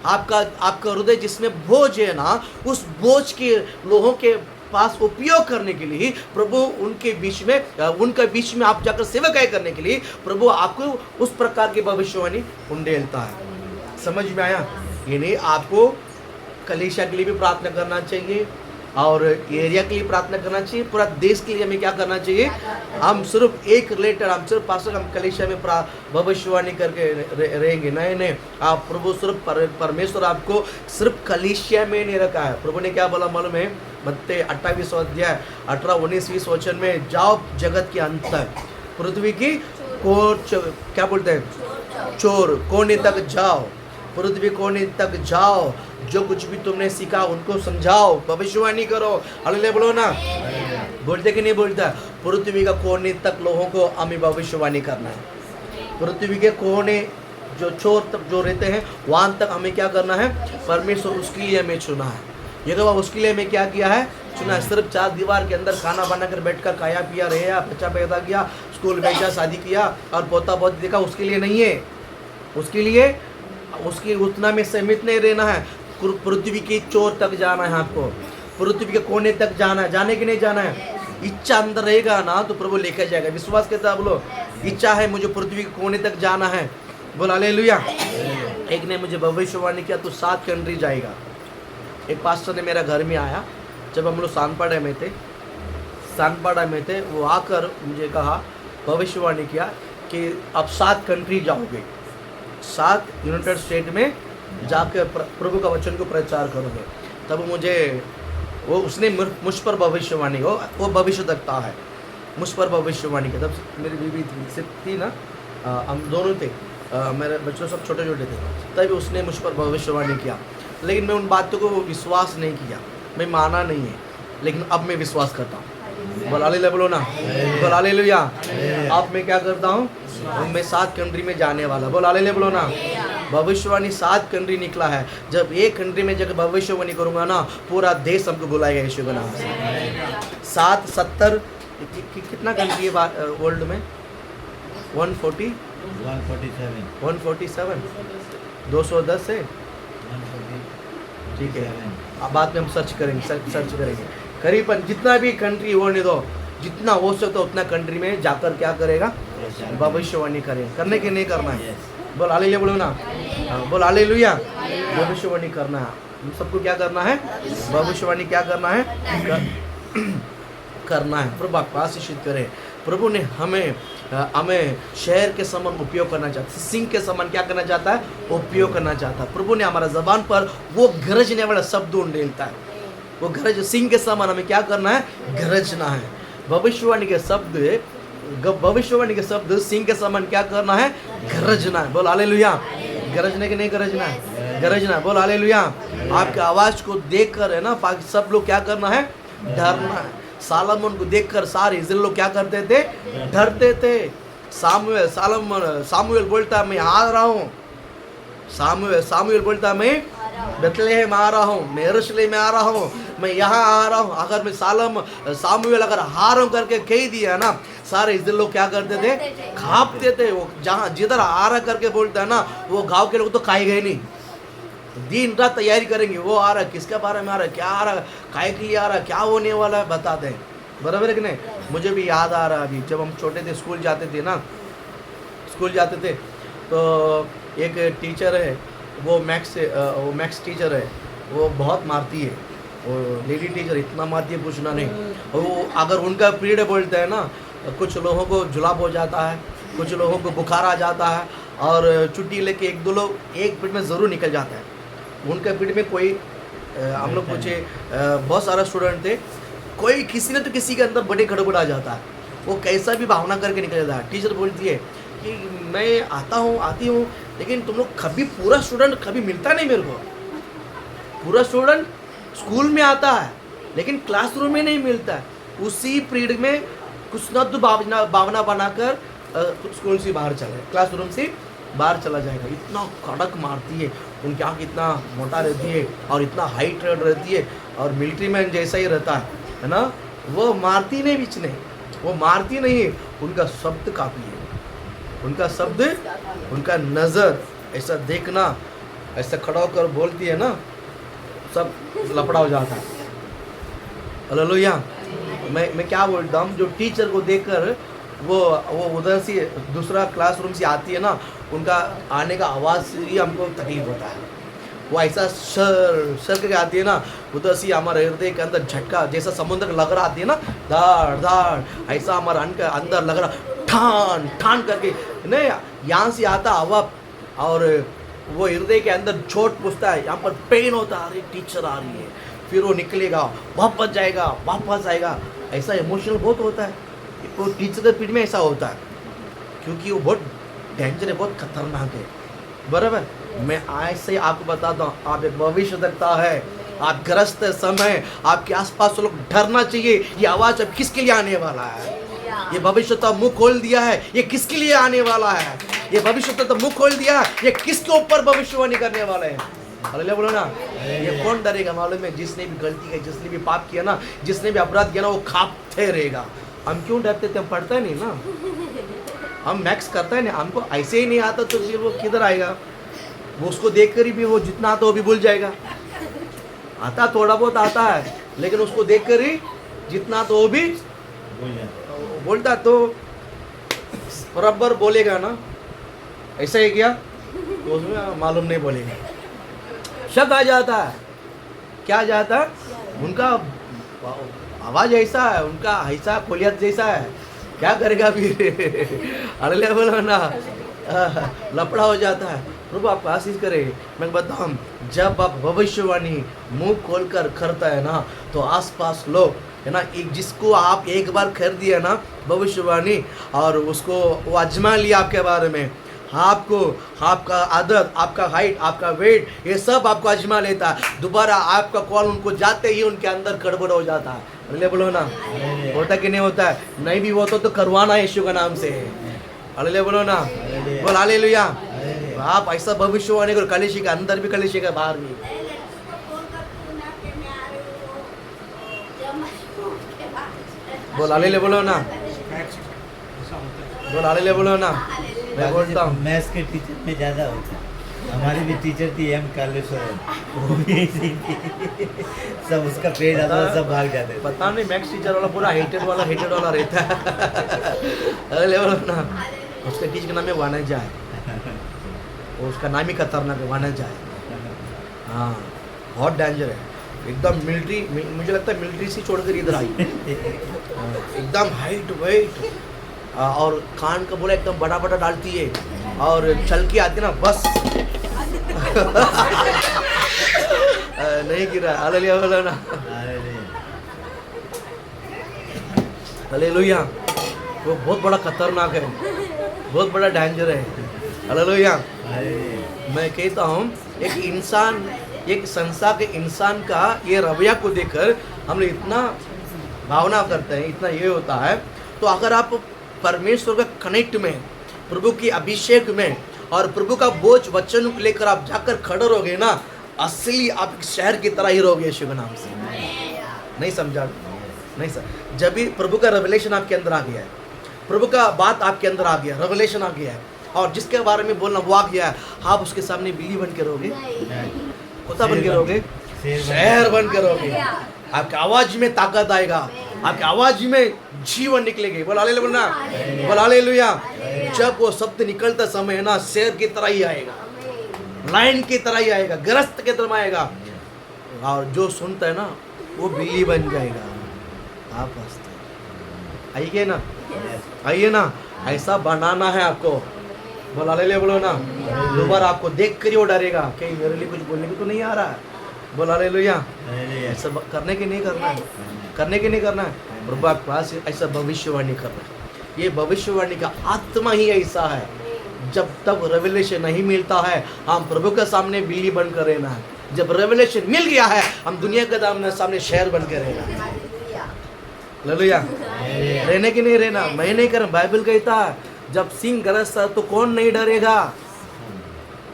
आपका हृदय जिसमें बोझ है ना, उस बोझ के लोगों के पास उपयोग करने के लिए प्रभु उनके बीच में आप जाकर सेवकाई करने के लिए प्रभु आपको उस प्रकार की भविष्यवाणी उंडेलता है। समझ में आया? ये नहीं, आपको कलीसिया के लिए भी प्रार्थना करना चाहिए और एरिया के लिए प्रार्थना करना चाहिए, पूरा देश के लिए हमें क्या करना चाहिए? हम सिर्फ एक रिलेटेड, हम सिर्फ पास्टर हम कलीसिया में भविष्यवाणी करके रहेंगे, नहीं, आप प्रभु सिर्फ परमेश्वर आपको सिर्फ कलीसिया में नहीं रखा है। प्रभु ने क्या बोला मालूम है? मत्ती 28 अध्याय 18, 19, 20 वचन में, जाओ जगत के अंत तक, पृथ्वी की क्या बोलते हैं? चोर कोने तक जाओ, पृथ्वी कोने तक जाओ, जो कुछ भी तुमने सीखा उनको समझाओ, भविष्यवाणी करो। हालेलुया बोलो ना। बोलते कि नहीं बोलता? पृथ्वी का कोने तक लोगों को हमें भविष्यवाणी करना है। पृथ्वी के कोने जो चोर तक जो रहते हैं वहाँ तक हमें क्या करना है? परमेश्वर उसके लिए हमें चुना है। ये तो उसके लिए हमें क्या किया है? चुना है। सिर्फ 4 दीवार के अंदर खाना बनाकर बैठकर खाया पिया रहे, बच्चा पैदा किया, स्कूल भेजा, शादी किया और पोता पोती देखा, उसके लिए नहीं है। उसके लिए उसकी उतना में सीमित नहीं रहना है। पृथ्वी की चोर तक जाना है, आपको पृथ्वी के कोने तक जाना है। जाने के नहीं जाना है, इच्छा अंदर रहेगा ना तो प्रभु लेकर जाएगा। विश्वास के साथ बोलो, इच्छा है मुझे पृथ्वी के कोने तक जाना है। बोल हालेलुया। एक ने मुझे भविष्यवाणी किया तो 7 कंट्री जाएगा। एक पास्टर ने मेरा घर में आया, जब हम लोग सानपाड़ा में थे, वो आकर मुझे कहा, भविष्यवाणी किया कि अब 7 कंट्री जाओगे, 7 यूनाइटेड स्टेट में जाकर प्रभु का वचन को प्रचार करोगे। तब मुझे उसने मुझ पर भविष्यवाणी वो भविष्यद्वक्ता है, मुझ पर भविष्यवाणी की। तब मेरी बीवी थी ना, हम दोनों थे, मेरे बच्चों सब छोटे छोटे थे, तभी उसने मुझ पर भविष्यवाणी किया। लेकिन मैं उन बातों को विश्वास नहीं किया, मैं माना नहीं है, लेकिन अब मैं विश्वास करता हूँ। बोल हालेलुया बोलो ना। बोल हालेलुया। अब मैं क्या करता हूँ? मैं 7 कंट्री में जाने वाला। बोल हालेलुया बोलो ना। भविष्यवाणी 7 कंट्री निकला है। जब एक कंट्री में जब भविष्यवाणी करूँगा ना, पूरा देश हमको बुलाएगा यीशु के नाम से। 7 70 कितना कंट्री है वर्ल्ड में? 147 210 है, ठीक है। अब बाद में हम सर्च करेंगे। करीबन जितना भी कंट्री होने दो, जितना हो सकता उतना कंट्री में जाकर क्या करेगा? भविष्यवाणी करें। करने के नहीं करना है। बोल हालेलुया बोलो ना। बोल हालेलुया। भविष्यवाणी करना है। हम सबको क्या करना है? भविष्यवाणी क्या करना है? करना है। प्रभु आपको आशीषित करे। प्रभु ने हमें शहर के समान उपयोग करना चाहता है, सिंह के समान क्या करना चाहता है? उपयोग करना चाहता है। प्रभु ने हमारा जबान पर वो गरजने वाला शब्द उंडेलता है। वो गरज, सिंह के समान हमें क्या करना है? गरजना है। भविष्यवाणी के शब्द सिंह के समान क्या करना है? गरजना है। बोल हालेलुया। गरजने के नहीं गरजना है, गरजना। बोल हालेलुया। आपके आवाज को देखकर है ना, सब लोग क्या करना है? डरना है। सालमन को देखकर सारे इस्राएल लोग क्या करते थे? डरते थे। सामुएल बोलता मैं आ रहा हूँ, सामुएल बोलता मैं बेथलेहम आ रहा हूँ, मैं यरूशलेम में आ रहा हूँ, मैं यहाँ आ रहा हूँ। अगर मैं सामुएल अगर हारों करके कह दिया ना, सारे इस्राएल लोग क्या करते थे? कांपते थे। वो जहाँ जिधर आ रहा करके बोलता है ना, वो गांव के लोग तो खाए गए नहीं, दिन रात तैयारी करेंगे। वो आ रहा है, किसके बारे में आ रहा है, क्या आ रहा है, काय के लिए आ रहा है, क्या होने वाला है, बताते हैं। बराबर है कि नहीं? मुझे भी याद आ रहा है अभी, जब हम छोटे थे, स्कूल जाते थे ना, स्कूल जाते थे तो एक टीचर है, वो मैथ्स टीचर है, वो बहुत मारती है। वो लेडी टीचर इतना मारती है पूछना नहीं। वो अगर उनका पीरियड बोलते हैं ना, कुछ लोगों को जुलाब हो जाता है, कुछ लोगों को बुखार आ जाता है, और छुट्टी लेके एक दो लोग एक पीरियड में ज़रूर निकल जाता है। उनके पीरियड में कोई हम लोग पूछे, बहुत सारा स्टूडेंट थे, कोई किसी न तो किसी के अंदर बड़े गड़बड़ आ जाता है, वो कैसा भी भावना करके निकल जाता है। टीचर बोलती है कि मैं आती हूँ, लेकिन तुम लोग कभी पूरा स्टूडेंट कभी मिलता नहीं मेरे को। पूरा स्टूडेंट स्कूल में आता है, लेकिन क्लासरूम में नहीं मिलता है। उसी पीरियड में कुछ न तो भावना बनाकर स्कूल से बाहर चले, क्लासरूम से बाहर चला जाएगा। इतना कड़क मारती है, उनकी आँख इतना मोटा रहती है और इतना हाइट रहती है, और मिलिट्री मैन जैसा ही रहता है ना। वो मारती नहीं बीच नहीं, वो मारती नहीं, उनका शब्द काफ़ी है। उनका शब्द, उनका नज़र, ऐसा देखना, ऐसा खड़ा होकर बोलती है ना, सब लपड़ा हो जाता है। हालेलुया। मैं क्या बोलता हूँ, जो टीचर को देखकर वो उधर से दूसरा क्लासरूम से आती है ना, उनका आने का आवाज़ से ही हमको तकलीफ होता है। वो ऐसा सर करके आती है ना, उधर से हमारे हृदय के अंदर झटका जैसा समुद्र लग रहा आती है ना, दाड़ दाड़ ऐसा हमारा अंदर लग रहा, ठान ठान करके नहीं, यहाँ से आता हवा, और वो हृदय के अंदर चोट पूछता है, यहाँ पर पेन होता है, अरे टीचर आ रही है, फिर वो निकलेगा, वापस जाएगा, वापस आएगा। ऐसा इमोशनल बहुत होता है। वो टीचर के पीठ में ऐसा होता है, क्योंकि वो बहुत डेंजर है, बहुत खतरनाक है। बराबर। मैं ऐसे ही आपको बताता हूँ, आप एक भविष्य देखता है, आप ग्रस्त समय, आपके आसपास लोग डरना चाहिए। ये आवाज़ अब किसके लिए आने वाला है? ये भविष्य तो मुंह खोल दिया है, ये किसके लिए आने वाला है? ये भविष्य तो मुंह खोल दिया, ये किसके ऊपर भविष्यवाणी करने वाला है? हालेलुया बोलो ना। ये कौन डरेगा मालूम है? जिसने भी गलती की, जिसने भी पाप किया ना, जिसने भी अपराध किया ना, वो कांपते रहेगा। हम क्यों डरते थे? हम पढ़ते नहीं ना, हम मैक्स करता है ना, हमको ऐसे ही नहीं आता तो फिर वो किधर आएगा? वो उसको देख कर ही भी वो जितना आता वो भी भूल जाएगा। आता थोड़ा बहुत आता है, लेकिन उसको देख कर ही जितना तो वो भी बोलता, तो बराबर बोलेगा ना, ऐसा ही किया तो उसमें मालूम नहीं बोलेगा। शक आ जाता है, क्या जाता है? उनका आवाज़ ऐसा है, उनका ऐसा कोलियत जैसा है, क्या करेगा फिर? अगले बोलो ना, लपड़ा हो जाता है। प्रभु आपको आशीष करे। मैं बताऊँ, जब आप भविष्यवाणी मुंह खोलकर करता है ना, तो आसपास लोग है ना, एक जिसको आप एक बार कर दिया ना भविष्यवाणी, और उसको वो आजमा लिया आपके बारे में, आपको, आपका आदत, आपका हाइट, आपका वेट, ये सब आपको आजमा लेता है। दोबारा आपका कॉल उनको जाते ही उनके अंदर गड़बड़ हो जाता है। अरे बोलो ना, होता कि नहीं होता है? नहीं भी होता तो करवाना यीशु का नाम से। अरे बोलो ना, बोल हालेलुया। आप ऐसा भविष्यवाणी करो, कलीसिया के अंदर भी, कलीसिया के बाहर भी। बोल हालेलुया बोलो ना, बोल हालेलुया बोलो ना। मैं बोलता हूँ मैथ्स के टीचर में ज़्यादा होता है। हमारी भी टीचर थी एम कालेश्वरन, वो भी ऐसी थी। सब उसका पेड़ आता था, सब भाग जाते थे। पता नहीं, मैथ्स टीचर वाला पूरा हेटेड वाला रहता है। अरे बोलो ना, उसके टीचर का नाम है वानजा है, उसका नाम ही खतरनाक है, वानजा है। हाँ, बहुत डेंजर है, एकदम मिलिट्री, मुझे लगता है मिलिट्री से छोड़कर इधर आई। एकदम हाइट वेट, और कान का बोला एकदम बड़ा बड़ा डालती है, और चल के आती ना बस। नहीं गिरा। हालेलुया बोलो ना, हालेलुया। वो बहुत बड़ा खतरनाक है, बहुत बड़ा डेंजर है। हालेलुया। मैं कहता हूँ, एक इंसान, एक संसार के इंसान का ये रवैया को देखकर हम लोग इतना भावना करते हैं, इतना ये होता है। तो अगर आप परमेश्वर का कनेक्ट में, प्रभु की अभिषेक में और प्रभु का बोझ वचन को लेकर आप जाकर खड़े रहोगे ना, असली आप एक शहर की तरह ही रहोगे यीशु के नाम से। नहीं समझा? नहीं सर, जब भी प्रभु का रेवलेशन आपके अंदर आ गया है, प्रभु का बात आपके अंदर आ गया, रेवलेशन आ गया है, और जिसके बारे में बोलना वो आ गया है, आप उसके सामने बिल्ली बन के रहोगे, कुत्ता बन के रहोगे, शहर बन के रहोगे। आपकी आवाज में ताकत आएगा, आपकी आवाज में जीवन निकलेगी। बोल हालेलुया, बोल हालेलुया। जब वो शब्द निकलता समय ना, शेर की तरह ही आएगा, लाइन की तरह ही आएगा, ग्रस्त की तरह आएगा, और जो सुनता है ना वो बिल्ली बन जाएगा। आप हंसते आइए ना, आइए ना, ऐसा बनाना है आपको। बोल हालेलुया, बोलो ना। दोबारा आपको देख कर ही वो डरेगा, कहीं मेरे लिए कुछ बोलने को तो नहीं आ रहा है। बोल हालेलुया। ऐसा करने के नहीं करना है, करने के नहीं करना है। प्रभु आपके पास ऐसा भविष्यवाणी करना है। ये भविष्यवाणी का आत्मा ही ऐसा है। जब तक रेवलेशन नहीं मिलता है, हम प्रभु के सामने बिल्ली बनकर रहना है। जब रेवलेशन मिल गया है, हम दुनिया के सामने शहर बनकर रहना है। हालेलुया। रहने की नहीं रहना, मैं नहीं कर, बाइबल कहता है जब सिंह गरजता तो कौन नहीं डरेगा,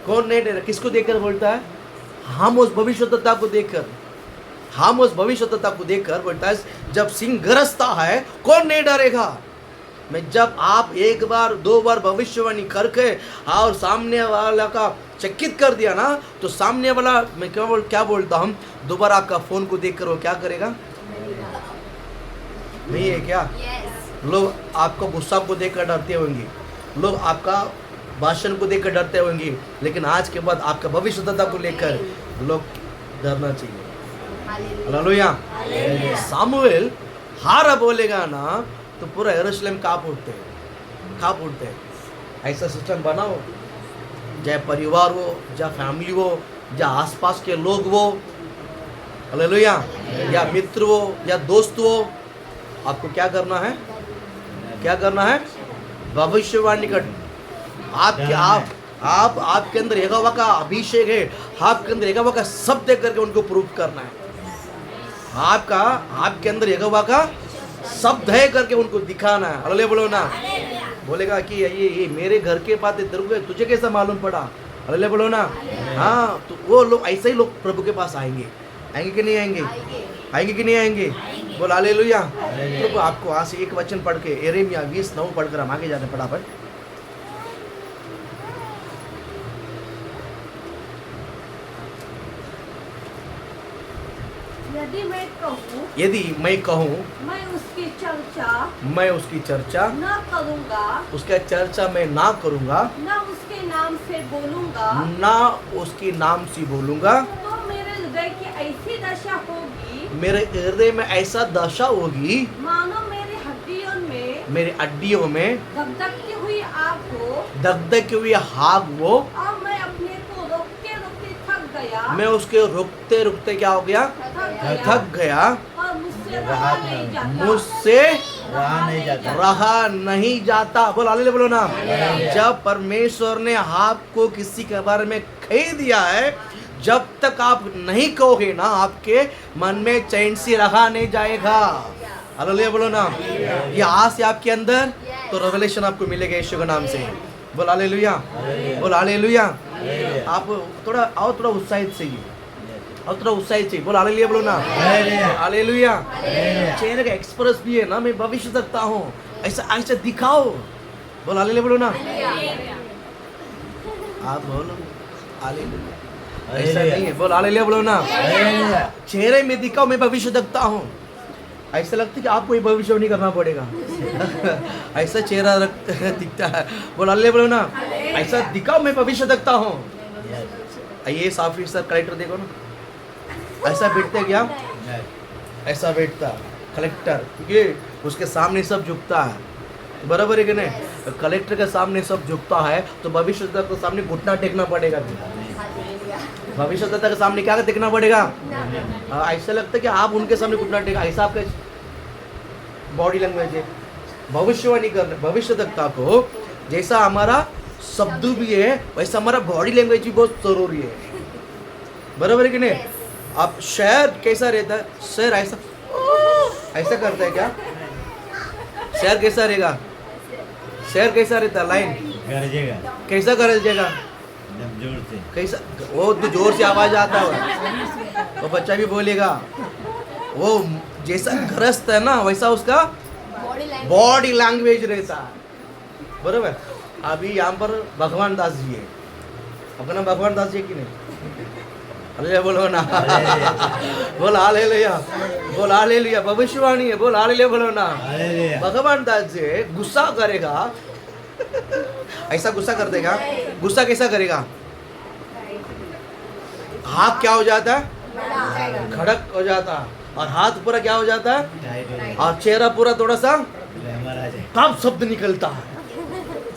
कौन नहीं डरेगा। किसको देखकर बोलता है? हम उस भविष्यवक्ता को देखकर, हम उस भविष्यवक्ता को देखकर बोलता है जब सिंह गरजता है कौन नहीं डरेगा। मैं जब आप एक बार दो बार भविष्यवाणी करके और सामने वाला का चकित कर दिया ना, तो सामने वाला, मैं क्या बोलता हूँ, दोबारा आपका फोन को देखकर वो क्या करेगा? नहीं है क्या? लोग आपको गुस्सा को देखकर डरते होंगे, लोग आपका भाषण को देखकर डरते होंगे, लेकिन आज के बाद आपका भविष्यवक्ता को लेकर लोग डरना चाहिए। हालेलुया। सामुएल हारा बोलेगा ना तो पूरा यरूशलेम कांप उठते हैं, कांप उठते हैं। ऐसा सिस्टम बनाओ, चाहे परिवार हो, चाहे फैमिली हो, या आसपास के लोग हो, हालेलुया, या मित्र हो या दोस्त हो, आपको क्या करना है? क्या करना है? भविष्यवाणी कर। आपके अंदर यहोवा का अभिषेक है, आपके अंदर यहोवा का शब्द देख करके उनको प्रूव करना है। आपके अंदर यहोवा का शब्द है करके उनको दिखाना है। हालेलुया बोलो ना। बोलेगा कि ये मेरे घर के बातें तेरे को, तुझे कैसा मालूम पड़ा? हालेलुया बोलो ना। हाँ, तो वो लोग ऐसे ही लोग प्रभु के पास आएंगे, आएंगे कि नहीं आएंगे? आएंगे कि नहीं आएंगे? बोल हालेलुया। प्रभु आपको आज से एक वचन पढ़ के, यिर्मयाह 20:9 पढ़कर हम आगे जाने फटाफट। यदि मैं कहूँ मैं उसकी चर्चा न करूँगा, उसका चर्चा मैं ना करूँगा, न उसके नाम से बोलूँगा, ना उसके नाम से बोलूँगा, तो मेरे हृदय की ऐसी दशा होगी, मेरे हृदय में ऐसा दशा होगी, मानो मेरे हड्डियों में धकधकती हुई आग हो, दगदग हुई आग हो, और मैं अपने को रोकते रोकते थक गया, मैं उसके रुकते रुकते क्या हो गया? थक गया, और मुझसे रहा नहीं जाता, मुझसे रहा नहीं जाता, रहा नहीं जाता। बोल हालेलुया बोलो ना। जब परमेश्वर ने आपको किसी के बारे में कह दिया है, जब तक आप नहीं कहोगे ना, आपके मन में चैन से रहा नहीं जाएगा। हालेलुया बोलो ना। ये आस है आपके अंदर, तो रेवलेशन आपको मिलेगा यीशु के नाम से। बोल हालेलुया, बोल हालेलुया। आप थोड़ा उत्साहित से, और थोड़ा उत्साहित चाहिए। बोल हालेलुया बोलो ना। हालेलुया। चेहरे का एक्सप्रेस भी है ना, मैं भविष्य सकता हूँ, ऐसा ऐसा दिखाओ। बोल हालेलुया बोलो ना। आप बोलो हालेलुया। ऐसा नहीं है, बोल हालेलुया बोलो ना। चेहरे में दिखाओ मैं भविष्य देखता हूँ। ऐसा लगता है कि आपको ये भविष्य नहीं करना पड़ेगा। ऐसा चेहरा दिखता है। बोल हालेलुया बोलो ना। ऐसा दिखाओ मैं भविष्य देखता हूँ। आइए ऑफिसर कलेक्टर देखो ना, ऐसा बैठते क्या? ऐसा बैठता कलेक्टर, क्योंकि उसके सामने सब झुकता है, बराबर है कि नहीं? कलेक्टर के सामने सब झुकता है, तो भविष्यवक्ता के सामने घुटना टेकना पड़ेगा। भविष्यवक्ता के सामने क्या टेकना पड़ेगा? ऐसा लगता है कि आप उनके सामने घुटना टेका, ऐसा आपका बॉडी लैंग्वेज है। भविष्यवाणी करने भविष्यवक्ता को जैसा हमारा शब्द भी है, वैसा हमारा बॉडी लैंग्वेज भी बहुत जरूरी है, बराबर है कि नहीं? आप शहर कैसा रहता है? शहर ऐसा ऐसा करता है क्या? शेर कैसा रहेगा? शेर कैसा रहता? लाइन गरजेगा कैसा गरजेगा? एकदम जोर से। कैसा? वो तो जोर से आवाज आता है, वो बच्चा भी बोलेगा। वो जैसा गरजता है ना वैसा उसका बॉडी लैंग्वेज रहता है, बरोबर। अभी यहाँ पर भगवान दास जी है, आपका नाम भगवान दास जी है कि नहीं? अरे बोलो ना, बोल हालेलुया, बोल हालेलुया। भविष्यवाणी है, बोल हालेलुया, बोलो ना। हालेलुया। भगवान दास जी गुस्सा करेगा, ऐसा गुस्सा कर देगा। गुस्सा कैसा करेगा? हाथ क्या हो जाता है? खड़क हो जाता है, और हाथ पूरा क्या हो जाता है? टाइट हो जाए, और चेहरा पूरा थोड़ा सा, ग्लैमर आ जाए। तब शब्द निकलता है।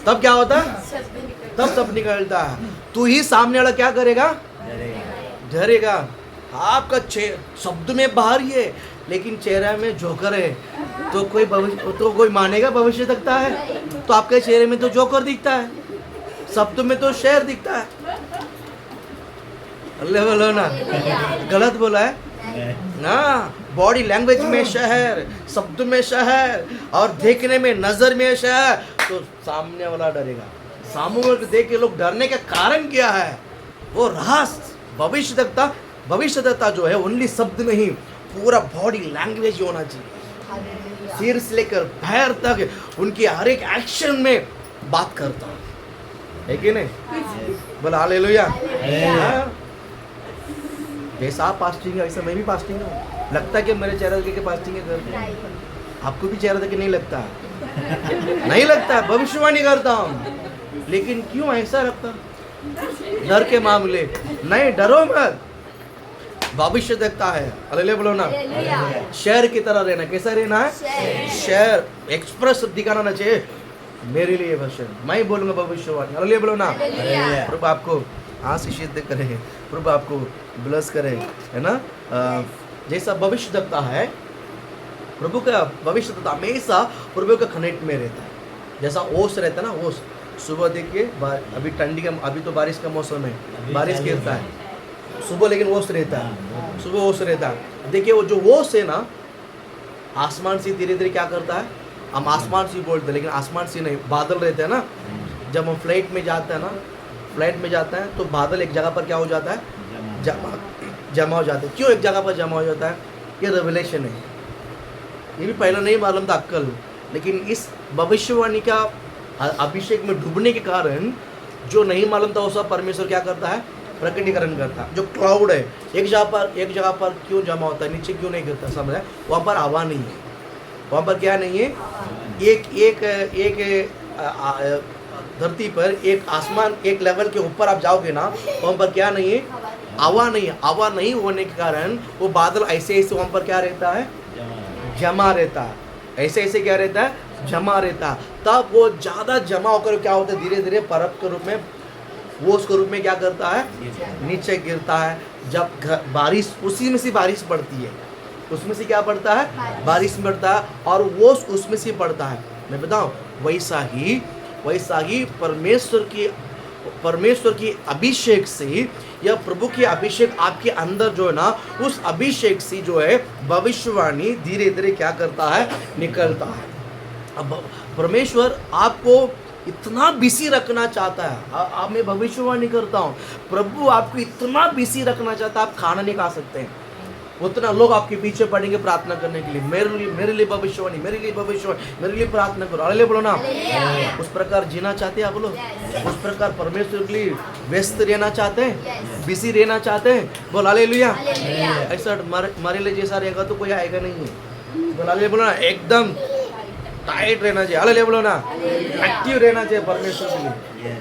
तब क्या होता है? तब शब्द निकलता है। तू ही सामने वाला क्या करेगा? डरेगा। डरेगा। आपका शब्द में बाहर ही है, लेकिन चेहरा में जोकर है, तो कोई मानेगा भविष्य दिखता है? तो आपके चेहरे में तो जोकर दिखता है, शब्द में तो शेर दिखता है। अल्लाह बोलो ना, गलत बोला है ना। बॉडी लैंग्वेज में शहर, शब्द में शहर, और देखने में नजर में शहर, तो सामने वाला डरेगा। सामने वाले देख के लोग डरने का कारण क्या है? वो रहस्य भविष्यदत्ता जो है ओनली शब्द में ही, पूरा बॉडी लैंग्वेज होना चाहिए। सिर से लेकर पैर तक उनकी हर एक एक्शन में बात करता है कि नहीं? बोला हालेलुया। हाँ। जैसा आप फास्टिंग है वैसा मैं भी फास्टिंग हूँ। लगता है कि मेरे चेहरा देख के फास्टिंग है करते, आपको भी चेहरा देख के नहीं लगता? नहीं लगता, भविष्यवाणी करता हूँ। लेकिन क्यों ऐसा रखता? डर के मामले नहीं, डरो मत, भविष्य देखता है। हालेलुया बोलो ना। शेर की तरह रहना। कैसा रहना है? शेर एक्सप्रेस दिखाना ना चाहिए। मेरे लिए वचन, मैं बोलूंगा भविष्यवाणी। हालेलुया बोलो ना। प्रभु आपको आशीषित करे, प्रभु आपको ब्लेस करे, है ना। जैसा भविष्य देखता है, प्रभु का भविष्य देखता हमेशा प्रभु का कनेक्ट में रहता है। जैसा ओस रहता है ना, ओस सुबह देखिए, अभी ठंडी का, अभी तो बारिश का मौसम है, बारिश गिरता है सुबह, लेकिन ओस रहता है, सुबह ओस रहता है। देखिए वो जो ओस है ना, आसमान से धीरे धीरे क्या करता है? हम आसमान से बोलते हैं, लेकिन आसमान से नहीं, बादल रहते हैं ना। जब हम फ्लाइट में जाते हैं ना, फ्लाइट में जाते हैं तो बादल एक जगह पर क्या हो जाता है? जमा हो जाता है। क्यों एक जगह पर जमा हो जाता है? ये रेवलेशन है, ये भी पहले नहीं मालूम था अक्कल, लेकिन इस भविष्यवाणी का अभिषेक में डूबने के कारण जो नहीं मालूम था वो सब परमेश्वर क्या करता है? प्रकटीकरण करता है। जो क्लाउड है एक जगह पर क्यों जमा होता है, नीचे क्यों नहीं गिरता? समझ है? वहाँ पर हवा नहीं है, वहाँ पर क्या नहीं है? एक धरती पर एक आसमान, एक लेवल के ऊपर आप जाओगे ना, वहाँ पर क्या नहीं है? हवा नहीं है। हवा नहीं होने के कारण वो बादल ऐसे ऐसे वहाँ पर क्या रहता है? जमा रहता है। ऐसे ऐसे क्या रहता है? जमा रहता है। तब वो ज़्यादा जमा होकर क्या होता है? धीरे धीरे परत के रूप में, वो उसके रूप में क्या करता है? नीचे गिरता है। जब बारिश, उसी में से बारिश पड़ती है, उसमें से क्या पड़ता है? बारिश पड़ता है, और वो उसमें से पड़ता है। मैं बताऊं, वैसा ही परमेश्वर की अभिषेक से, या प्रभु की अभिषेक आपके अंदर जो है ना, उस अभिषेक से जो है भविष्यवाणी धीरे धीरे क्या करता है? निकलता है। अब परमेश्वर आपको इतना बिजी रखना चाहता है। आप मैं भविष्यवाणी करता हूँ, प्रभु आपको इतना बिजी रखना चाहता है, आप खाना नहीं खा सकते हैं। उतना लोग आपके पीछे पड़ेंगे प्रार्थना करने के लिए, मेरे लिए भविष्यवाणी, मेरे लिए भविष्यवाणी, मेरे लिए प्रार्थना करो। हालेलुया बोलो ना। उस प्रकार जीना चाहते हैं आप लोग? उस प्रकार परमेश्वर के लिए व्यस्त रहना चाहते हैं, बिजी रहना चाहते हैं? बोल हालेलुया। ऐसा हमारे लिए जैसा रहेगा तो कोई आएगा नहीं है। बोल हालेलुया बोलो ना। एकदम टाइट रहना चाहिए। हालेलुया बोलो ना। एक्टिव रहना चाहिए परमेश्वर के लिए,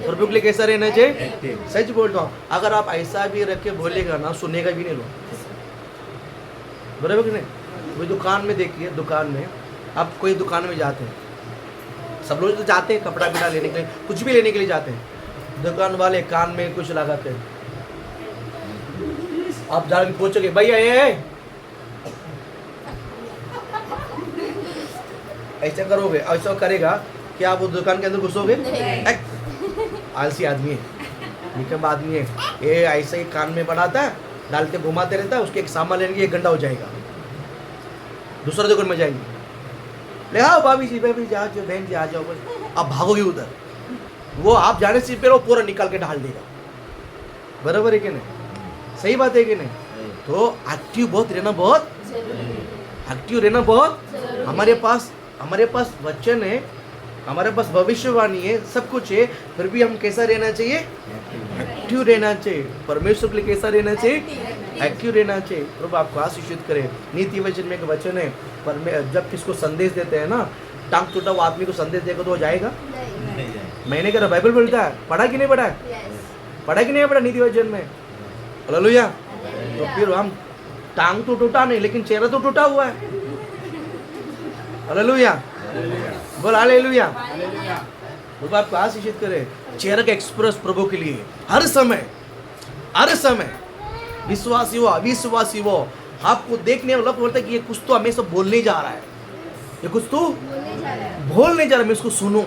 प्रभु के लिए कैसा रहना चाहिए? सच बोलता हूँ, अगर आप ऐसा भी रख के बोलेगा ना, सुनेगा भी नहीं लोग, बराबर कि नहीं? वो दुकान में देखिए, दुकान में आप कोई दुकान में जाते हैं, सब लोग तो जाते हैं कपड़ा बिना लेने के लिए, कुछ भी लेने के लिए जाते हैं। दुकान वाले कान में कुछ लगाते हैं, आप जाके पूछोगे भैया ये ऐसा करोगे? ऐसा करेगा क्या आप वो दुकान के अंदर घुसोगे? आलसी आदमी है, निकम्मा आदमी है, ये ऐसे ही कान में बढ़ाता है, डालते घुमाते रहता है, उसके एक सामान लेने के 1 घंटा हो जाएगा। दूसरा दुकान में जाएंगे, ले आओ भाभी जी आ जाओ, बहन जी आ जाओ, बस आप भागोगे उधर, वो आप जाने से पहले वो पूरा निकाल के डाल देगा। बराबर है कि नहीं? सही बात है कि नहीं? तो एक्टिव बहुत रहना, बहुत एक्टिव रहना बहुत। हमारे पास वचन है, हमारे पास भविष्यवाणी है, सब कुछ है, फिर भी हम कैसा रहना चाहिए? एक्टिव रहना चाहिए। परमेश्वर के लिए कैसा रहना चाहिए? एक्टिव रहना चाहिए। प्रभु आपको आशीषित करे। नीति वचन में एक वचन है, पर जब किसको संदेश देते हैं ना, टांग टूटा हुआ आदमी को संदेश देगा तो वो जाएगा? मैंने कहा बाइबल बोलता है, पढ़ा कि नहीं पढ़ा? पढ़ा कि नहीं पढ़ा नीति वचन में? हालेलुया। तो फिर हम टांग तो टूटा नहीं, लेकिन चेहरा तो टूटा हुआ है। हालेलुया, बोल हालेलुया। प्रभु आपको आशीषित करे। चेहरे का एक्सप्रेस प्रभु के लिए हर समय विश्वासी हो अविश्वासी हो, आपको देखने वाला बोलता है कि ये कुछ तो हमेशा बोलने जा रहा है, ये कुछ तो बोलने जा रहा है, मैं इसको सुनूं।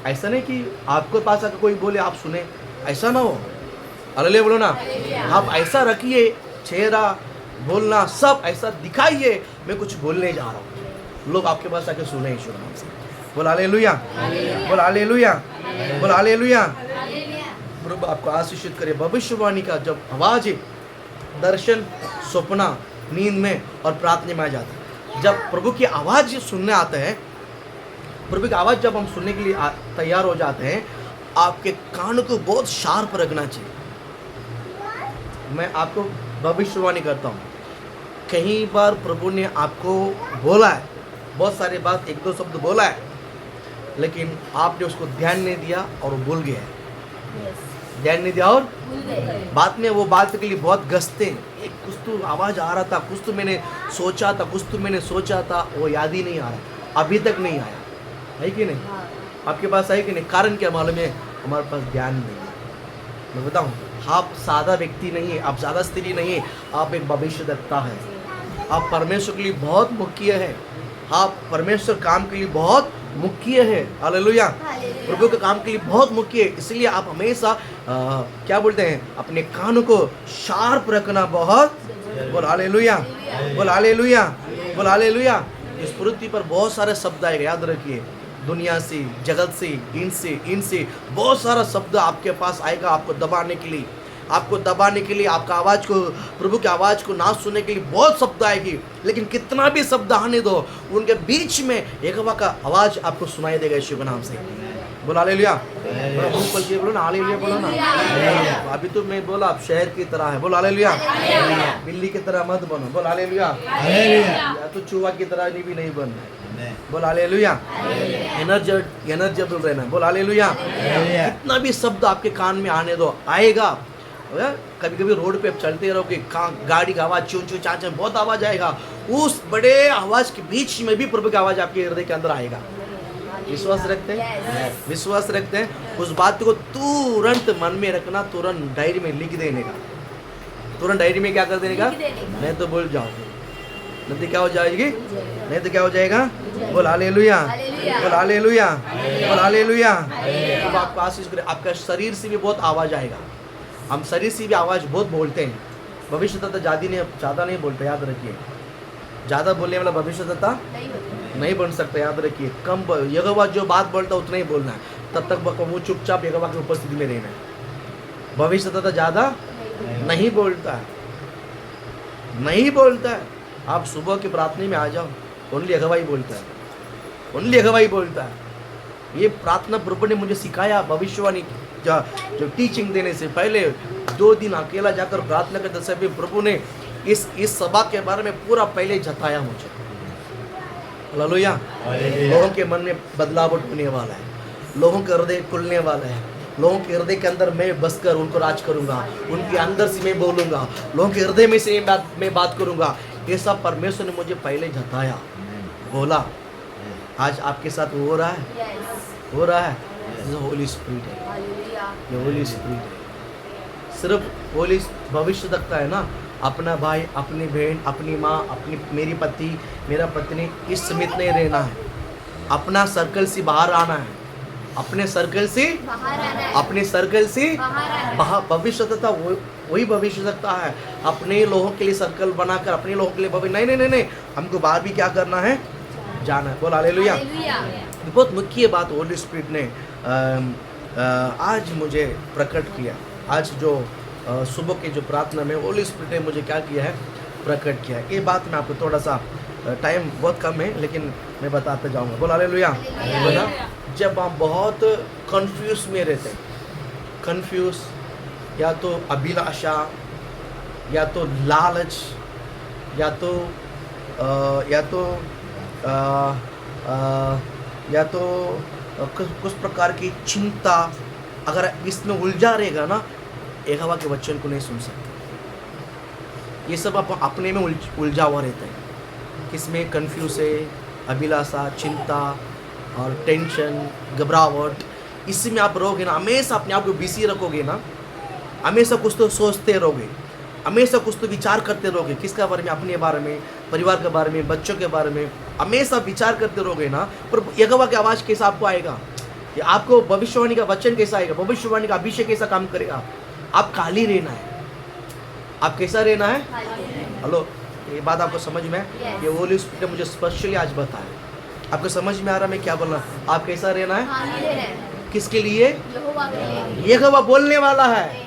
ऐसा नहीं कि आपके पास आकर कोई बोले आप सुने, ऐसा ना हो। हालेलुया बोलो ना। आप ऐसा रखिए, चेहरा बोलना सब ऐसा दिखाइए, मैं कुछ बोलने जा रहा हूँ, लोग आपके पास आके सुने ईश्वर नाम से। बोल हालेलुया, बोल हालेलुया, बोल हालेलुया। प्रभु आपको आशीषित करे। भविष्यवाणी का जब आवाज है, दर्शन, सपना, नींद में और प्रार्थना में आ जाता है। जब प्रभु की आवाज सुनने आता है, प्रभु की आवाज जब हम सुनने के लिए तैयार हो जाते हैं, आपके कान को बहुत शार्प रखना चाहिए। मैं आपको भविष्यवाणी करता हूँ, कई बार प्रभु ने आपको बोला है, बहुत सारी बात, एक दो शब्द बोला है, लेकिन आपने उसको ध्यान नहीं दिया और वो भूल गया है। ध्यान नहीं दिया और बाद में वो बात के लिए बहुत गसते हैं। एक कुछ तो आवाज़ आ रहा था, कुछ तो मैंने सोचा था, वो याद ही नहीं आ रहा, अभी तक नहीं आया, है कि नहीं? आपके पास है कि नहीं? कारण क्या मालूम है? हमारे पास ध्यान नहीं है। मैं बताऊँ, आप सादा व्यक्ति नहीं है, आप सादा स्त्री नहीं है, आप एक भविष्यद्वक्ता है। आप परमेश्वर के लिए बहुत मुख्य है, आप परमेश्वर काम के लिए बहुत मुख्य है। हालेलुया। प्रभु के काम के लिए बहुत मुख्य है, इसलिए आप हमेशा क्या बोलते हैं, अपने कानों को शार्प रखना बहुत। बोल हालेलुया, बोल हालेलुया, बोल हालेलुया। इस पृथ्वी पर बहुत सारे शब्द आएगा, याद रखिए, दुनिया से, जगत से, इनसे बहुत सारा शब्द आपके पास आएगा, आपको दबाने के लिए, आपका आवाज़ को, प्रभु की आवाज़ को ना सुनने के लिए बहुत शब्द आएगी। लेकिन कितना भी शब्द आने दो, उनके बीच में यहोवा का आवाज़ आपको सुनाई देगा यीशु के नाम से। बोला हालेलुया, बोलो ना हालेलुया, बोलो ना। अभी तो मैं बोला आप शहर की तरह है, बोला हालेलुया। बिल्ली की तरह मत बनो, बोला हालेलुया। या तो चूहा की तरह भी नहीं बनना है, बोला हालेलुया। एनर्जेबल रहना, बोला हालेलुया। कितना भी शब्द आपके कान में आने दो, आएगा। कभी कभी रोड पे चलते रहोगे, गाड़ी का आवाज, चूं चूं चाचा, बहुत आवाज आएगा, उस बड़े आवाज के बीच में भी प्रभु की आवाज आपके हृदय के अंदर आएगा। विश्वास रखते हैं? विश्वास रखते हैं? उस बात को तुरंत मन में रखना, तुरंत डायरी में लिख देने का। तुरंत डायरी में क्या कर देने का? नहीं तो भूल जाओगे, नहीं तो क्या हो जाएगी, नहीं तो क्या हो जाएगा। बोल हालेलुया, बोल हालेलुया, बोल हालेलुया। तो आपको आशीष करे। आपका शरीर से भी बहुत आवाज आएगा, हम शरीर से भी आवाज़ बहुत बोलते हैं। भविष्यद्वक्ता ज़्यादा नहीं बोलते, याद रखिए। ज़्यादा बोलने वाला भविष्यद्वक्ता नहीं बन सकता, याद रखिए। कम यहोवा जो बात बोलता है उतना ही बोलना है, तब तक वो चुपचाप यहोवा की उपस्थिति में रहना है। भविष्यद्वक्ता ज़्यादा नहीं बोलता है, नहीं बोलता है। आप सुबह की प्रार्थना में आ जाओ, ओनली यहोवा ही बोलता है, ओनली यहोवा ही बोलता है। ये प्रार्थना प्रभु ने मुझे सिखाया। भविष्यवाणी जो टीचिंग देने से पहले 2 दिन अकेला जाकर प्रार्थना करते समय प्रभु ने इस सभा के बारे में पूरा पहले जताया मुझे। हालेलुया। लोगों के मन में बदलाव उठने वाला है, लोगों के हृदय खुलने वाला है, लोगों के हृदय के अंदर मैं बसकर उनको राज करूंगा, उनके अंदर से मैं बोलूंगा, लोगों के हृदय में से मैं बात करूंगा। ये सब परमेश्वर ने मुझे पहले जताया, बोला। आज आपके साथ हो रहा है, हो रहा है। होली स्पिरिट है, ये होली स्पिरिट है। सिर्फ होली भविष्यद्वक्ता है ना, अपना भाई, अपनी बहन, अपनी माँ, मेरी पति, मेरा पत्नी, इस समित नहीं रहना है। अपना सर्कल से बाहर आना है, अपने सर्कल से भविष्यद्वक्ता वही भविष्यद्वक्ता है। अपने लोगों के लिए सर्कल बनाकर अपने लोगों के लिए नहीं, हमको बाहर भी क्या करना है, जाना है। बोल हालेलुया। बहुत मुख्य बात होली स्पिरिट ने आज मुझे प्रकट किया। आज जो सुबह के जो प्रार्थना में होली स्पिरिट ने मुझे क्या किया है, प्रकट किया है। ये बात मैं आपको थोड़ा सा, टाइम बहुत कम है लेकिन मैं बताते जाऊंगा। बोल हालेलुया। बोला जब आप बहुत कंफ्यूज में रहते हैं, कंफ्यूज या तो अभिलाषा या तो लालच या तो कुछ प्रकार की चिंता, अगर इसमें उलझा रहेगा ना, यहोवा के वचन को नहीं सुन सकते। ये सब आप अपने में उलझा हुआ रहता है। किसमें कंफ्यूज है, अभिलाषा, चिंता और टेंशन, घबराहट, इसी में आप रहोगे ना, हमेशा अपने आप को बिजी रखोगे ना, हमेशा कुछ तो सोचते रहोगे, हमेशा कुछ तो विचार करते रहोगे। किसका बारे में? अपने बारे में, परिवार के बारे में, बच्चों के बारे में हमेशा विचार करते रहोगे ना, पर यहोवा की आवाज़ कैसा आपको आएगा? ये आपको भविष्यवाणी का वचन कैसा आएगा? भविष्यवाणी का अभिषेक कैसा काम करेगा? आप खाली रहना है। आप कैसा रहना है? हेलो, ये बात आपको समझ में है? ये होली स्पिरिट ने मुझे स्पेशली आज बताया। आपको समझ में आ रहा मैं क्या बोल रहा? आप कैसा रहना है? किसके लिए? यहोवा बोलने वाला है,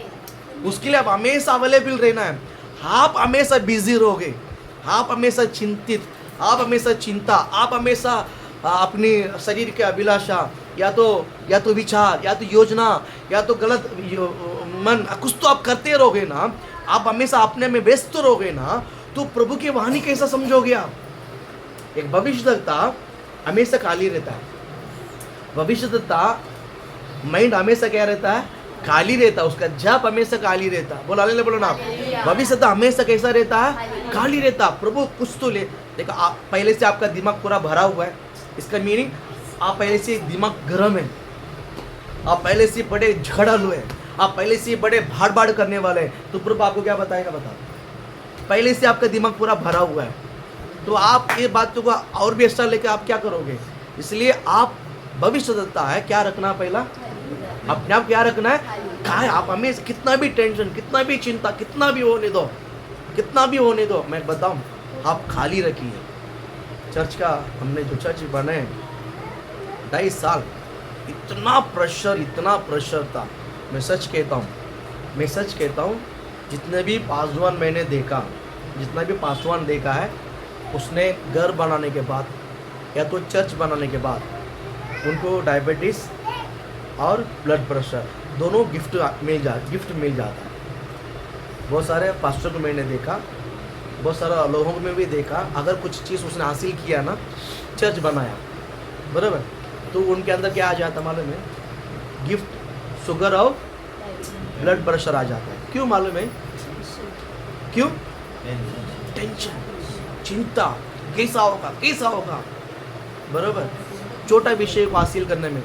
उसके लिए आप हमेशा अवेलेबल रहना है। आप हमेशा बिजी रहोगे, आप हमेशा चिंतित, आप हमेशा चिंता, आप हमेशा अपनी शरीर के अभिलाषा या तो विचार या तो योजना या तो गलत मन, कुछ तो आप करते रहोगे ना, आप हमेशा अपने में व्यस्त रहोगे ना, तो प्रभु की वाणी कैसा समझोगे आप? एक भविष्यद्वक्ता हमेशा खाली रहता है। भविष्यद्वक्ता माइंड हमेशा क्या रहता है? खाली रहता है। उसका जप हमेशा खाली रहता है। बोलो हालेलुया, बोलो ना। भविष्यद्वक्ता हमेशा कैसा रहता है? खाली रहता। प्रभु कुछ तो ले, देखो आप पहले से आपका दिमाग पूरा भरा हुआ है। इसका मीनिंग आप पहले से दिमाग गर्म है, आप पहले से बड़े झगड़ालू है, आप पहले से बड़े भाड़ करने वाले हैं, तो प्रभु आपको क्या बताएगा? बताओ। पहले से आपका दिमाग पूरा भरा हुआ है, तो आप ये बातों को और भी एक्स्ट्रा लेकर आप क्या करोगे? इसलिए आप भविष्यद्वक्ता है, क्या रखना पहला? अपने आप क्या रखना है? कहा आप हमें कितना भी टेंशन, कितना भी चिंता, कितना भी होने दो, मैं बताऊं, आप खाली रखिए। चर्च का हमने जो चर्च बनाए 2.5 साल, इतना प्रेशर था। मैं सच कहता हूँ, जितने भी पासवान मैंने देखा, जितना भी पासवान देखा है, उसने घर बनाने के बाद या तो चर्च बनाने के बाद उनको डायबिटीज़ और ब्लड प्रेशर दोनों गिफ्ट मिल जाता है। बहुत सारे पास्टर को मैंने देखा, बहुत सारे लोगों में भी देखा, अगर कुछ चीज़ उसने हासिल किया ना, चर्च बनाया, बराबर, तो उनके अंदर क्या आ जाता मालूम है? गिफ्ट, शुगर और ब्लड प्रेशर आ जाता है। क्यों मालूम है? क्यों? टेंशन, चिंता, कैसा होगा, बराबर। छोटा विषय को हासिल करने में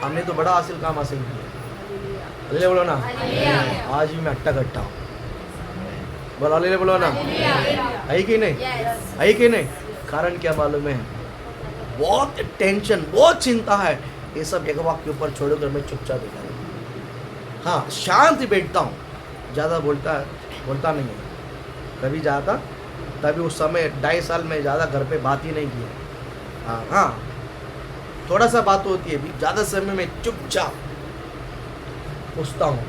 हमने तो बड़ा काम हासिल किया। अल्ले बोलो ना। आज भी मैं अट्टा हूँ। बोलो अल्ले बोलो ना। है कि नहीं? है कि नहीं? कारण क्या मालूम है? बहुत टेंशन, बहुत चिंता है। ये सब यहोवा के ऊपर छोड़कर मैं चुपचाप बैठा हूँ। हाँ, शांति बैठता हूँ, ज़्यादा बोलता नहीं है। कभी जाता, तभी उस समय 2.5 साल में ज़्यादा घर पे बात ही नहीं किया। हाँ, थोड़ा सा बात होती है, ज़्यादा समय में चुपचाप पूछता हूँ,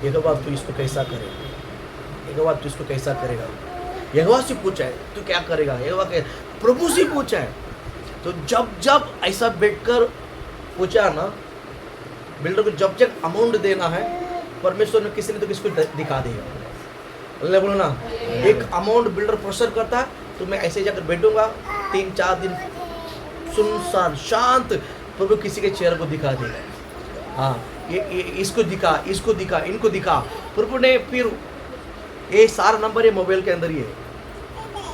यहोवा तू इसको कैसा करेगा? यहोवा तू इसको कैसा करेगा? यहोवा से पूछा है तू क्या करेगा? यहोवा के प्रभु से पूछा है। तो जब ऐसा बैठकर पूछा ना, बिल्डर को जब अमाउंट देना है, परमेश्वर ने किसी ने तो किसको दिखा देगा। अल्लाह बोलो ना। एक अमाउंट बिल्डर प्रेशर करता है, तो मैं ऐसे जाकर बैठूंगा 3-4 दिन सुनसान शांत, प्रभु किसी के चेहरे को दिखा देगा। हाँ, ये इसको दिखा, इनको दिखा। प्रभु ने फिर ये सारा नंबर ये मोबाइल के अंदर ही है।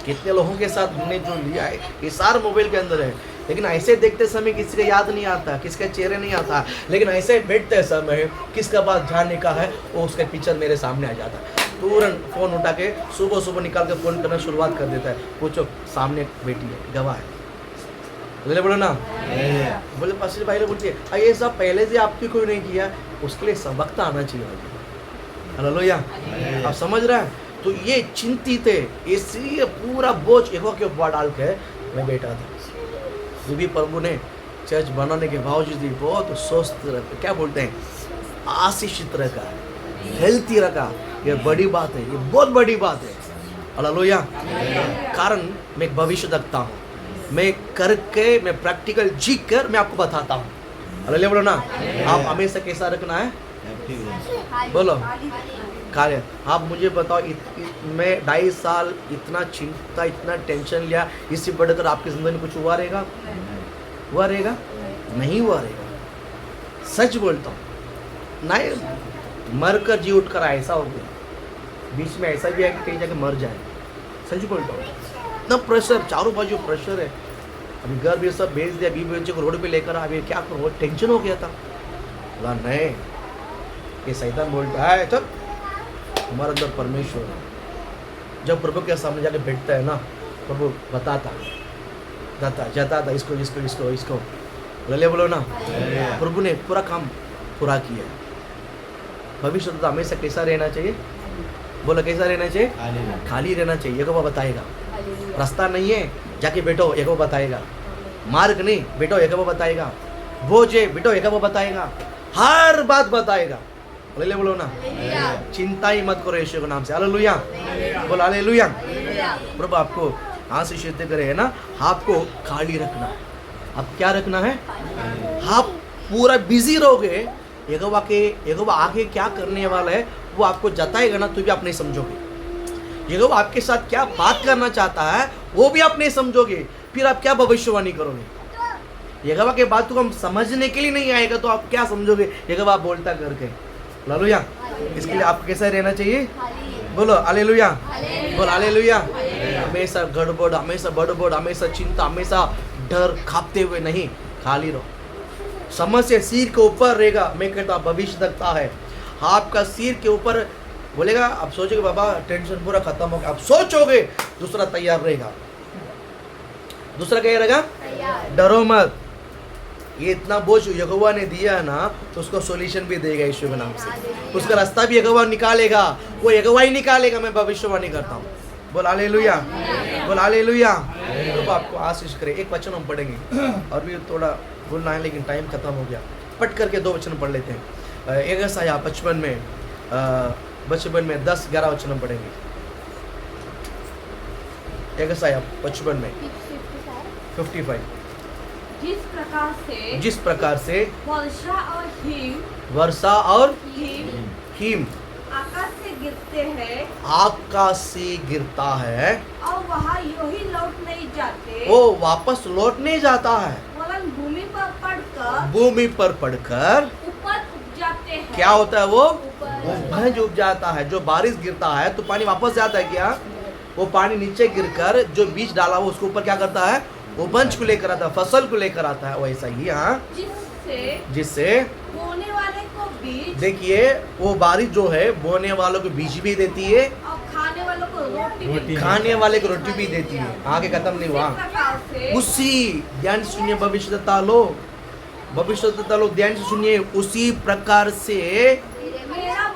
कितने लोगों के साथ हमने जो लिया है, ये सारा मोबाइल के अंदर है। लेकिन ऐसे देखते समय किसी का याद नहीं आता, किसका चेहरे नहीं आता, लेकिन ऐसे बैठते समय किसका बात जाने का है, वो उसका पिक्चर मेरे सामने आ जाता है। तुरंत फ़ोन उठा के सुबह निकाल के फ़ोन करना शुरुआत कर देता है। पूछो, सामने बेटी है, गवाह है। बोले बोलो ना। बोले पास्टर भाई बोलती है, ये सब पहले से आपकी कोई नहीं किया, उसके लिए सबक आना चाहिए। हालेलुया। आप समझ रहे हैं? तो ये चिंतित है, इसलिए पूरा बोझ यहोवा के ऊपर डाल के मैं बैठा था। ये भी प्रभु ने चर्च बनाने के बावजूद भी बहुत स्वस्थ रखा, क्या बोलते हैं, आशीषित रखा, हेल्थी रखा। ये बड़ी बात है, ये बहुत बड़ी बात है। हालेलुया। कारण मैं एक भविष्य देखता हूँ, मैं करके, मैं प्रैक्टिकल जी कर मैं आपको बताता हूँ। हालेलुया बोलो ना। आप हमेशा कैसा रखना है, बोलो कार्य। आप मुझे बताओ, मैं 2.5 साल इतना चिंता, इतना टेंशन लिया, इससे बढ़कर आपकी जिंदगी में कुछ हुआ रहेगा? हुआ रहेगा? नहीं हुआ रहेगा। सच बोलता हूँ, नहीं मरकर जी उठकर ऐसा हो गया। बीच में ऐसा भी है कि कहीं जाके मर जाए। सच बोलता हूँ, इतना प्रेशर, चारों बाजू प्रेशर है। अभी घर भी सब भेज दिया, बीवी बच्चे को रोड पे लेकर आए, क्या करो, टेंशन हो गया था। बोला नहीं, ये शैतान बोलता है चल, हमारे अंदर परमेश्वर है। जब प्रभु के सामने जाके बैठता है ना, प्रभु बताता जाता इसको इसको इसको इसको ले बोलो ना। प्रभु ने पूरा काम पूरा किया। भविष्य तो हमेशा कैसा रहना चाहिए, बोलो कैसा रहना चाहिए? खाली रहना चाहिए। यहोवा बताएगा। रास्ता नहीं है, जाके बैठो, यहोवा बताएगा। मार्ग नहीं, बैठो, यहोवा बताएगा। बोझ है, बैठो, यहोवा बताएगा। हर बात बताएगा। हालेलुया बोलो ना। चिंता ही मत करो यीशु के नाम से। हालेलुया बोलो, हालेलुया। प्रभु आपको आशीष करे है ना। आपको खाली रखना है। आप क्या रखना है? आप पूरा बिजी रहोगे, यहोवा आगे क्या करने वाला है वो आपको जताएगा ना, तो भी आप नहीं समझोगे। यहोवा आपके साथ क्या बात करना चाहता है वो भी आप नहीं समझोगे। फिर आप क्या भविष्यवाणी करोगे? यहोवा के बात को हम समझने के लिए नहीं आएगा तो आप क्या समझोगे यहोवा बोलता करके। हालेलुया। इसके लिए आपको कैसा रहना चाहिए? बोलो हालेलुया, बोलो हालेलुया। हमेशा गड़बड़, हमेशा बड़बड़, हमेशा चिंता, हमेशा डर खापते हुए नहीं, खाली रहो। समस्या सिर के ऊपर रहेगा। मैं कहता हूँ भविष्य तकता है, आपका सिर के ऊपर बोलेगा। आप सोचोगे बाबा टेंशन पूरा खत्म हो गया, आप सोचोगे, दूसरा तैयार रहेगा। दूसरा क्या रहेगा? डरो मत। ये इतना बोझ यहोवा ने दिया है ना, तो उसको सॉल्यूशन भी देगा यीशु के नाम से। उसका रास्ता भी यहोवा निकालेगा, वो यहोवा ही निकालेगा। मैं भविष्यवाणी करता हूँ। बोल हालेलुया, बोल हालेलुया। तो आपको आशीष करे। एक वचन हम पढ़ेंगे और भी थोड़ा बोलना है, लेकिन टाइम खत्म हो गया। पट करके 2 वचन पढ़ लेते हैं। यशायाह 55 में 10-11 वचन हम पढ़ेंगे। यशायाह 55 में 55। जिस प्रकार से वर्षा और हिम आकाश से गिरते हैं, आकाश से गिरता है और वहाँ यूं ही लौट नहीं जाते, वो वापस लौट नहीं जाता है, वरन भूमि पर पड़कर ऊपर उग जाते हैं। क्या होता है वो ऊपर। भंज उग जाता है। जो बारिश गिरता है तो पानी वापस जाता है क्या? वो पानी नीचे गिरकर जो बीज डाला वो उसके ऊपर क्या करता है? वो बंच को लेकर आता है, फसल को लेकर आता है। वैसा ही हाँ, जिससे बोने वाले को बीज, देखिए वो बारिश जो है बोने वालों को बीज भी देती है और खाने वालों को रोटी, खाने वाले को रोटी भी देती है। आगे खत्म नहीं हुआ। उसी ध्यान से सुनिए, भविष्यद्वक्ता लोग, ध्यान से सुनिए। उसी प्रकार से मेरा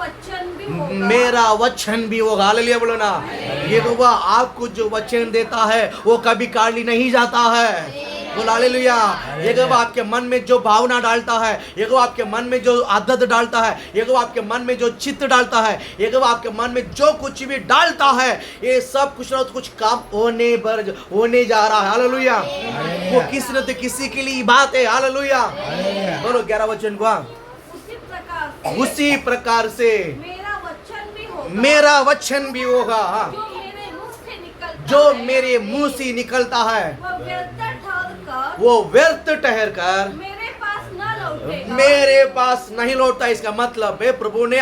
वचन भी होगा। हालेलुया बोलो ना। यहोवा आपको जो वचन देता है वो कभी खाली नहीं जाता है। बोलो हालेलुया। यहोवा आपके मन में जो भावना डालता है, यहोवा आपके मन में जो आदत डालता है, यहोवा आपके मन में जो चित्त डालता है, यहोवा आपके मन में जो कुछ भी डालता है, ये सब कुछ ना कुछ काम होने जा रहा है। हालेलुया। वो किसी न तो किसी के लिए बात है। हालेलुया बोलो 11 वचन को। उसी प्रकार से मेरा वचन भी होगा जो मेरे मुंह से निकलता है, वो व्यर्थ ठहर कर मेरे पास नहीं लौटता। इसका मतलब है प्रभु ने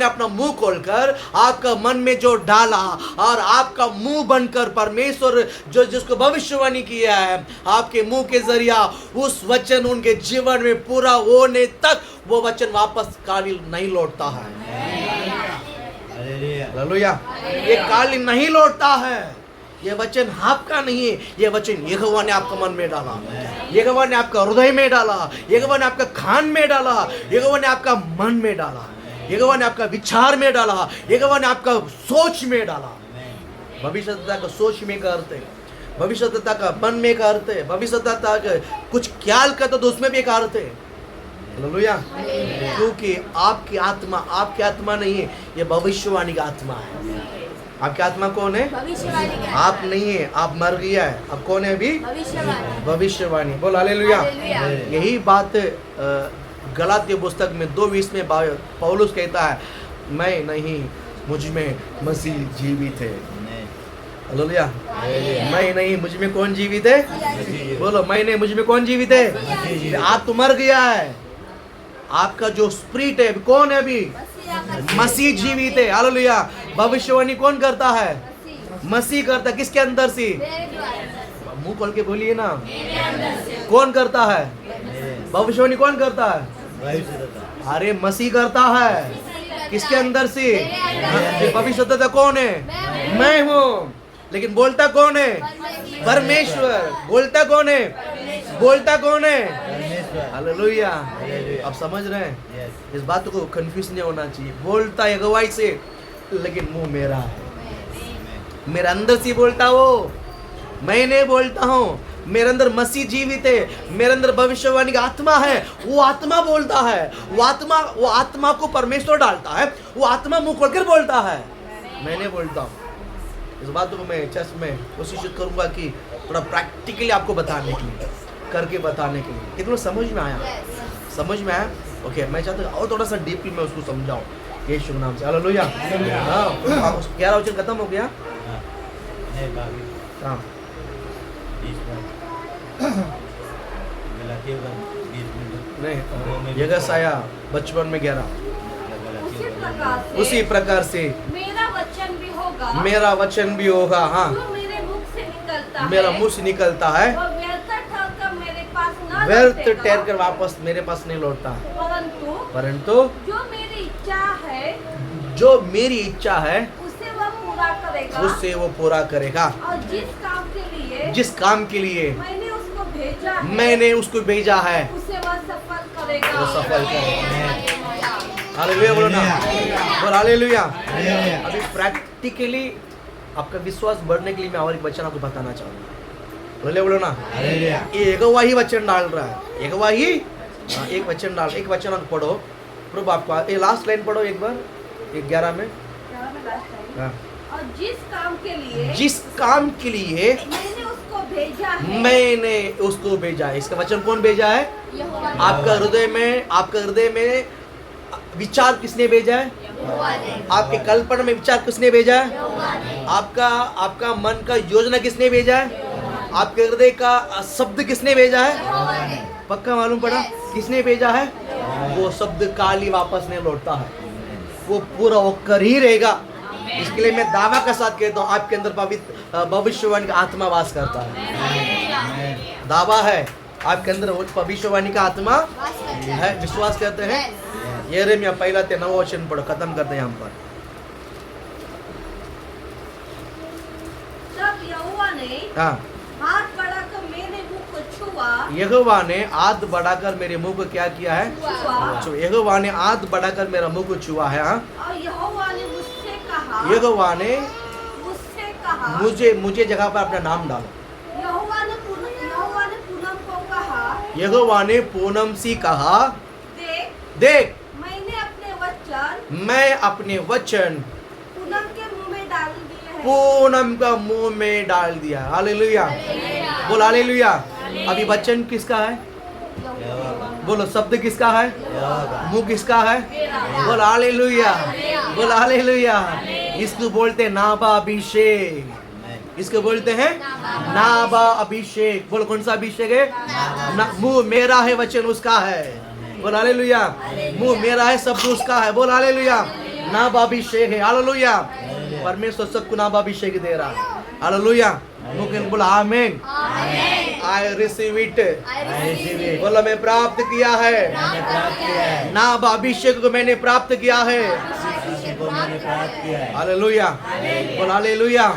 अपना मुंह खोलकर आपका मन में जो डाला और आपका मुंह बनकर परमेश्वर जो जिसको भविष्यवाणी किया है आपके मुंह के जरिया, उस वचन उनके जीवन में पूरा होने तक वो वचन वापस खाली नहीं लौटता है। हालेलुया। ये खाली नहीं लौटता है। ये वचन आपका नहीं है, ये वचन यहोवा ने आपका मन में डाला, यहोवा ने आपका हृदय में डाला, यहोवा ने आपका कान में डाला, यहोवा ने आपका मन में डाला। यहोवा ने आपका विचार में डाला, यहोवा ने आपका सोच में डाला। भविष्यता का सोच में का अर्थ है, भविष्यता का मन में का अर्थ है, भविष्यता का कुछ ख्याल का तो उसमें भी एक अर्थ है। हालेलुया। क्योंकि आपकी आत्मा नहीं है, ये भविष्यवाणी का आत्मा है। आपकी आत्मा कौन है? भविष्यवाणी क्या है? आप नहीं है, आप मर गया है। अब कौन है अभी? भविष्यवाणी। भविष्यवाणी। बोल हालेलुया। हालेलुया। यही बात गलात्य पुस्तक में 2:20 में पौलुस कहता है, मैं नहीं, मुझ में मसीह जीवित है। हालेलुया। मैं नहीं, मुझ में कौन जीवित है? बोलो, मैं नहीं, मुझ में कौन जीवित है? आप तो मर गया है। आपका जो स्पिरिट है कौन है अभी? मसीह जीवित है। हालेलुया। भविष्यवाणी कौन करता है? मसीह करता है। किसके अंदर से? मुंह खोल के बोलिए ना, कौन करता है भविष्यवाणी? कौन करता है? अरे मसीह करता है। किसके अंदर से? भविष्यवाणी कौन है? मैं हूँ। लेकिन बोलता कौन है? परमेश्वर। बोलता कौन है? बोलता कौन है? हालेलुया। आप समझ रहे हैं? इस बात को कंफ्यूज नहीं होना चाहिए। बोलता है गवाही से, लेकिन मुंह मेरा है। मेरे अंदर से बोलता हो, मैं नहीं बोलता हूँ। मेरे अंदर मसीह जीवित है, मेरे अंदर भविष्यवाणी का आत्मा है। वो आत्मा बोलता है, वो आत्मा को परमेश्वर डालता है। वो आत्मा मुंह खोलकर बोलता है, मैं नहीं बोलता हूँ। इस बात को मैं चर्च में कोशिश करूंगा कि थोड़ा प्रैक्टिकली आपको बताने के लिए, करके बताने के लिए। कितना समझ में आया? समझ में आया? ओके। मैं चाहता हूँ और थोड़ा सा डीपली मैं उसको समझाऊँ यीशु के नाम से। हालेलुया। हाँ, 11 वचन खत्म हो गया। हाँ, नहीं, यशायाह 55 में 11। उसी प्रकार से मेरा वचन भी होगा, मेरा वचन भी होगा। हाँ, जो मेरे मुख से निकलता मेरा है, मुंह से निकलता है, वो व्यर्थ ठहरकर मेरे पास न व्यर्थ लौटेगा, ठहरकर वापस मेरे पास नहीं लौटता, परंतु जो मेरी इच्छा है, जो मेरी इच्छा है उसे वह पूरा करेगा। उससे वो पूरा करेगा। और जिस काम के लिए मैंने उसको भेजा है, मैंने उसको भेजा है, उसे वह सफल करेगा। वो सफल करेगा। हालेलुया बोलो ना, बोल हालेलुया। अभी प्रैक्टिकली आपका विश्वास बढ़ने के लिए मैं और एक वचन आपको बताना चाहूँगा। बोलो ना, एक वही वचन डाल रहा है, एक वही एक वचन डाल, एक वचन आप पढ़ो प्रभु। आपका ये लास्ट लाइन पढ़ो एक बार, 11 में। हाँ। और जिस काम के लिए मैंने उसको भेजा है, मैंने उसको भेजा है। इसका वचन कौन भेजा है? आपका हृदय में विचार किसने भेजा है? आपके कल्पना में विचार किसने भेजा है? आपका मन का योजना किसने भेजा है? आपके हृदय का शब्द किसने भेजा है? पक्का मालूम पड़ा? किसने भेजा है? वो शब्द काली वापस नहीं लौटता है, वो पूरा होकर ही रहेगा। इसके लिए मैं दावा के साथ कहता हूँ, आपके अंदर पवित्र भविष्यवाणी का आत्मा वास करता है। दावा है, आपके अंदर भविष्यवाणी का आत्मा है। विश्वास करते हैं? यिर्मयाह 1:9 वचन पढ़ो, खत्म करते हैं यहाँ पर। तब यहोवा ने हाँ, हाथ बढ़ाकर मेरे मुंह को छुआ, यहोवा ने हाथ बढ़ाकर मेरे मुंह को क्या किया है? छुआ। यहोवा ने हाथ बढ़ाकर मेरा मुंह को छुआ है। हाँ, और यहोवा ने मुझसे कहा, यहोवा ने मुझसे मुझे जगह पर अपना नाम डालो। यहोवा ने पूनम को कहा, यहोवा ने पूनम से कहा, देख मैं अपने वचन पूनम के मुंह में डाल दिए हैं। पूनम का मुंह में डाल दिया। हालेलुया बोल, हालेलुया। अभी वचन किसका है? बोलो, शब्द किसका है? मुंह किसका है? बोल हालेलुया, बोल हालेलुया। इसको बोलते हैं नाबा अभिषेक, इसको बोलते हैं नाबा अभिषेक। बोलो, कौन सा अभिषेक है? मुंह मेरा है, वचन उसका है। बोल हालेलुया। मुंह मेरा है, शब्द उसका है। बोल हालेलुया। नाबा अभिषेक है। हालेलुया। परमेश्वर सबको नाबा अभिषेक दे रहा है। हालेलुया। मुझे बोला आमीन। I receive it. बोला, मैं प्राप्त किया है। नाबा अभिषेक को मैंने प्राप्त किया है। हालेलुया, बोल हालेलुया।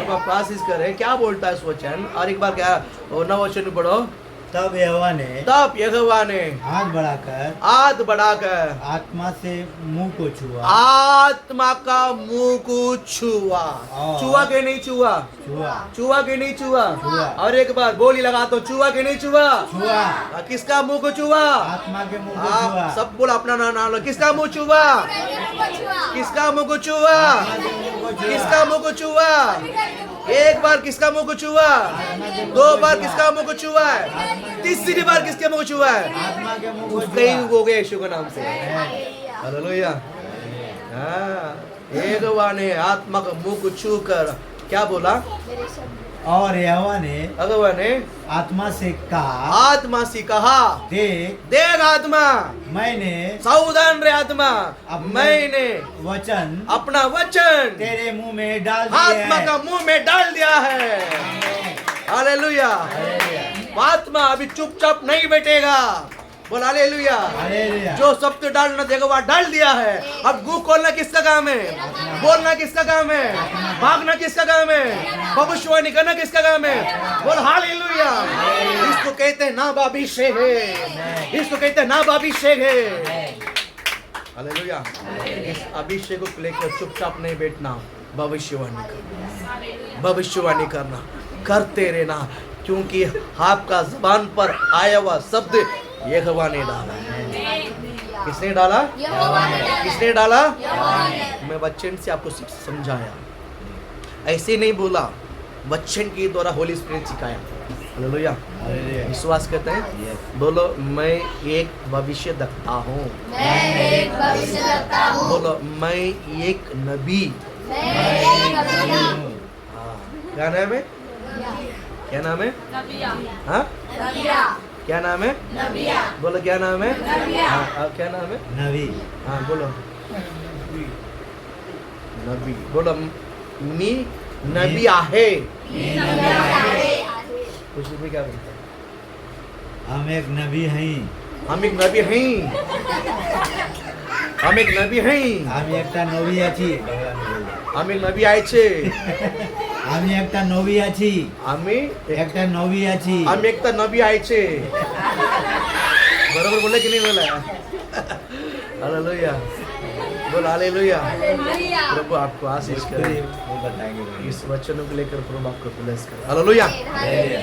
कोशिश करें क्या बोलता है इस वचन। और एक बार क्या 9 वचन पढ़ो। तब यहोवा ने हाथ बढ़ाकर आत्मा से मुंह को छुआ। आत्मा का मुंह को छुआ। छुआ के नहीं छुआ? छुआ के नहीं छुआ? और एक बार बोली लगा तो छुआ के नहीं छुआ? किसका मुंह को छुआ? आत्मा के मुंह को छुआ। सब बोल अपना नाम लो। किसका मुंह छुआ? किसका मुंह को छुआ? किसका मुंह को छुआ? एक बार किसका मुंह को छुआ? दो बार किसका मुंह को छुआ? तीसरी बार किसके मुंह को छुआ? उसका ही हो गया यीशु के नाम से। हालेलुया। यहोवा ने आत्मा का मुंह को छू कर क्या बोला? और यहोवा ने आत्मा से कहा, देख आत्मा, मैंने सावधान रे आत्मा, मैंने अपना वचन तेरे मुंह में डाल दिया आत्मा का मुंह में डाल दिया है। हालेलुया। आत्मा अभी चुपचाप नहीं बैठेगा। बोल हालेलुया। जो सब तो डालना देगा वह डाल दिया है। अब मुंह खोलना किसका काम है? बोलना किसका काम है? भागना किसका काम है? भविष्यवाणी करना किसका काम है? बोल हालेलुया। इसको कहते हैं नाबाभिषेक है। इसको कहते हैं नाबाभिषेक है। हालेलुया। इस अभिषेक को लेकर चुपचाप नहीं बैठना, भविष्यवाणी करना, भविष्यवाणी करना, करते रहना, क्योंकि आपका जुबान पर आया हुआ शब्द यहोवा ने डाला है। किसने डाला? किसने डाला? मैं वचन से आपको समझाया, ऐसे नहीं बोला, वचन के द्वारा होली स्पिरिट सिखाया। हालेलुया। विश्वास करते हैं? बोलो मैं एक भविष्य देखता हूँ। बोलो मैं एक नबी। क्या नाम है? क्या नाम है? हाँ? क्या नाम है? बोलो क्या नाम है? हाँ, क्या नाम है? नबी। हाँ बोलो नबी। बोलो मी नबी आहे। कुछ भी क्या बोलते हैं? हम एक नबी हैं। हम एक नबी हैं। हम एक नबी हैं। हम একটা নবী আছি। हम एक नबी आए छे। আমি একটা নবী আছি। আমি একটা নবী আছি। हम एक तो नबी आए छे। बराबर बोले कि नहीं बोला? हालेलुया। बोल हालेलुया। प्रभु आपको आशीष करे। वो बताएंगे। इस वचनों को लेकर प्रभु आपको ब्लेस करे। हालेलुया।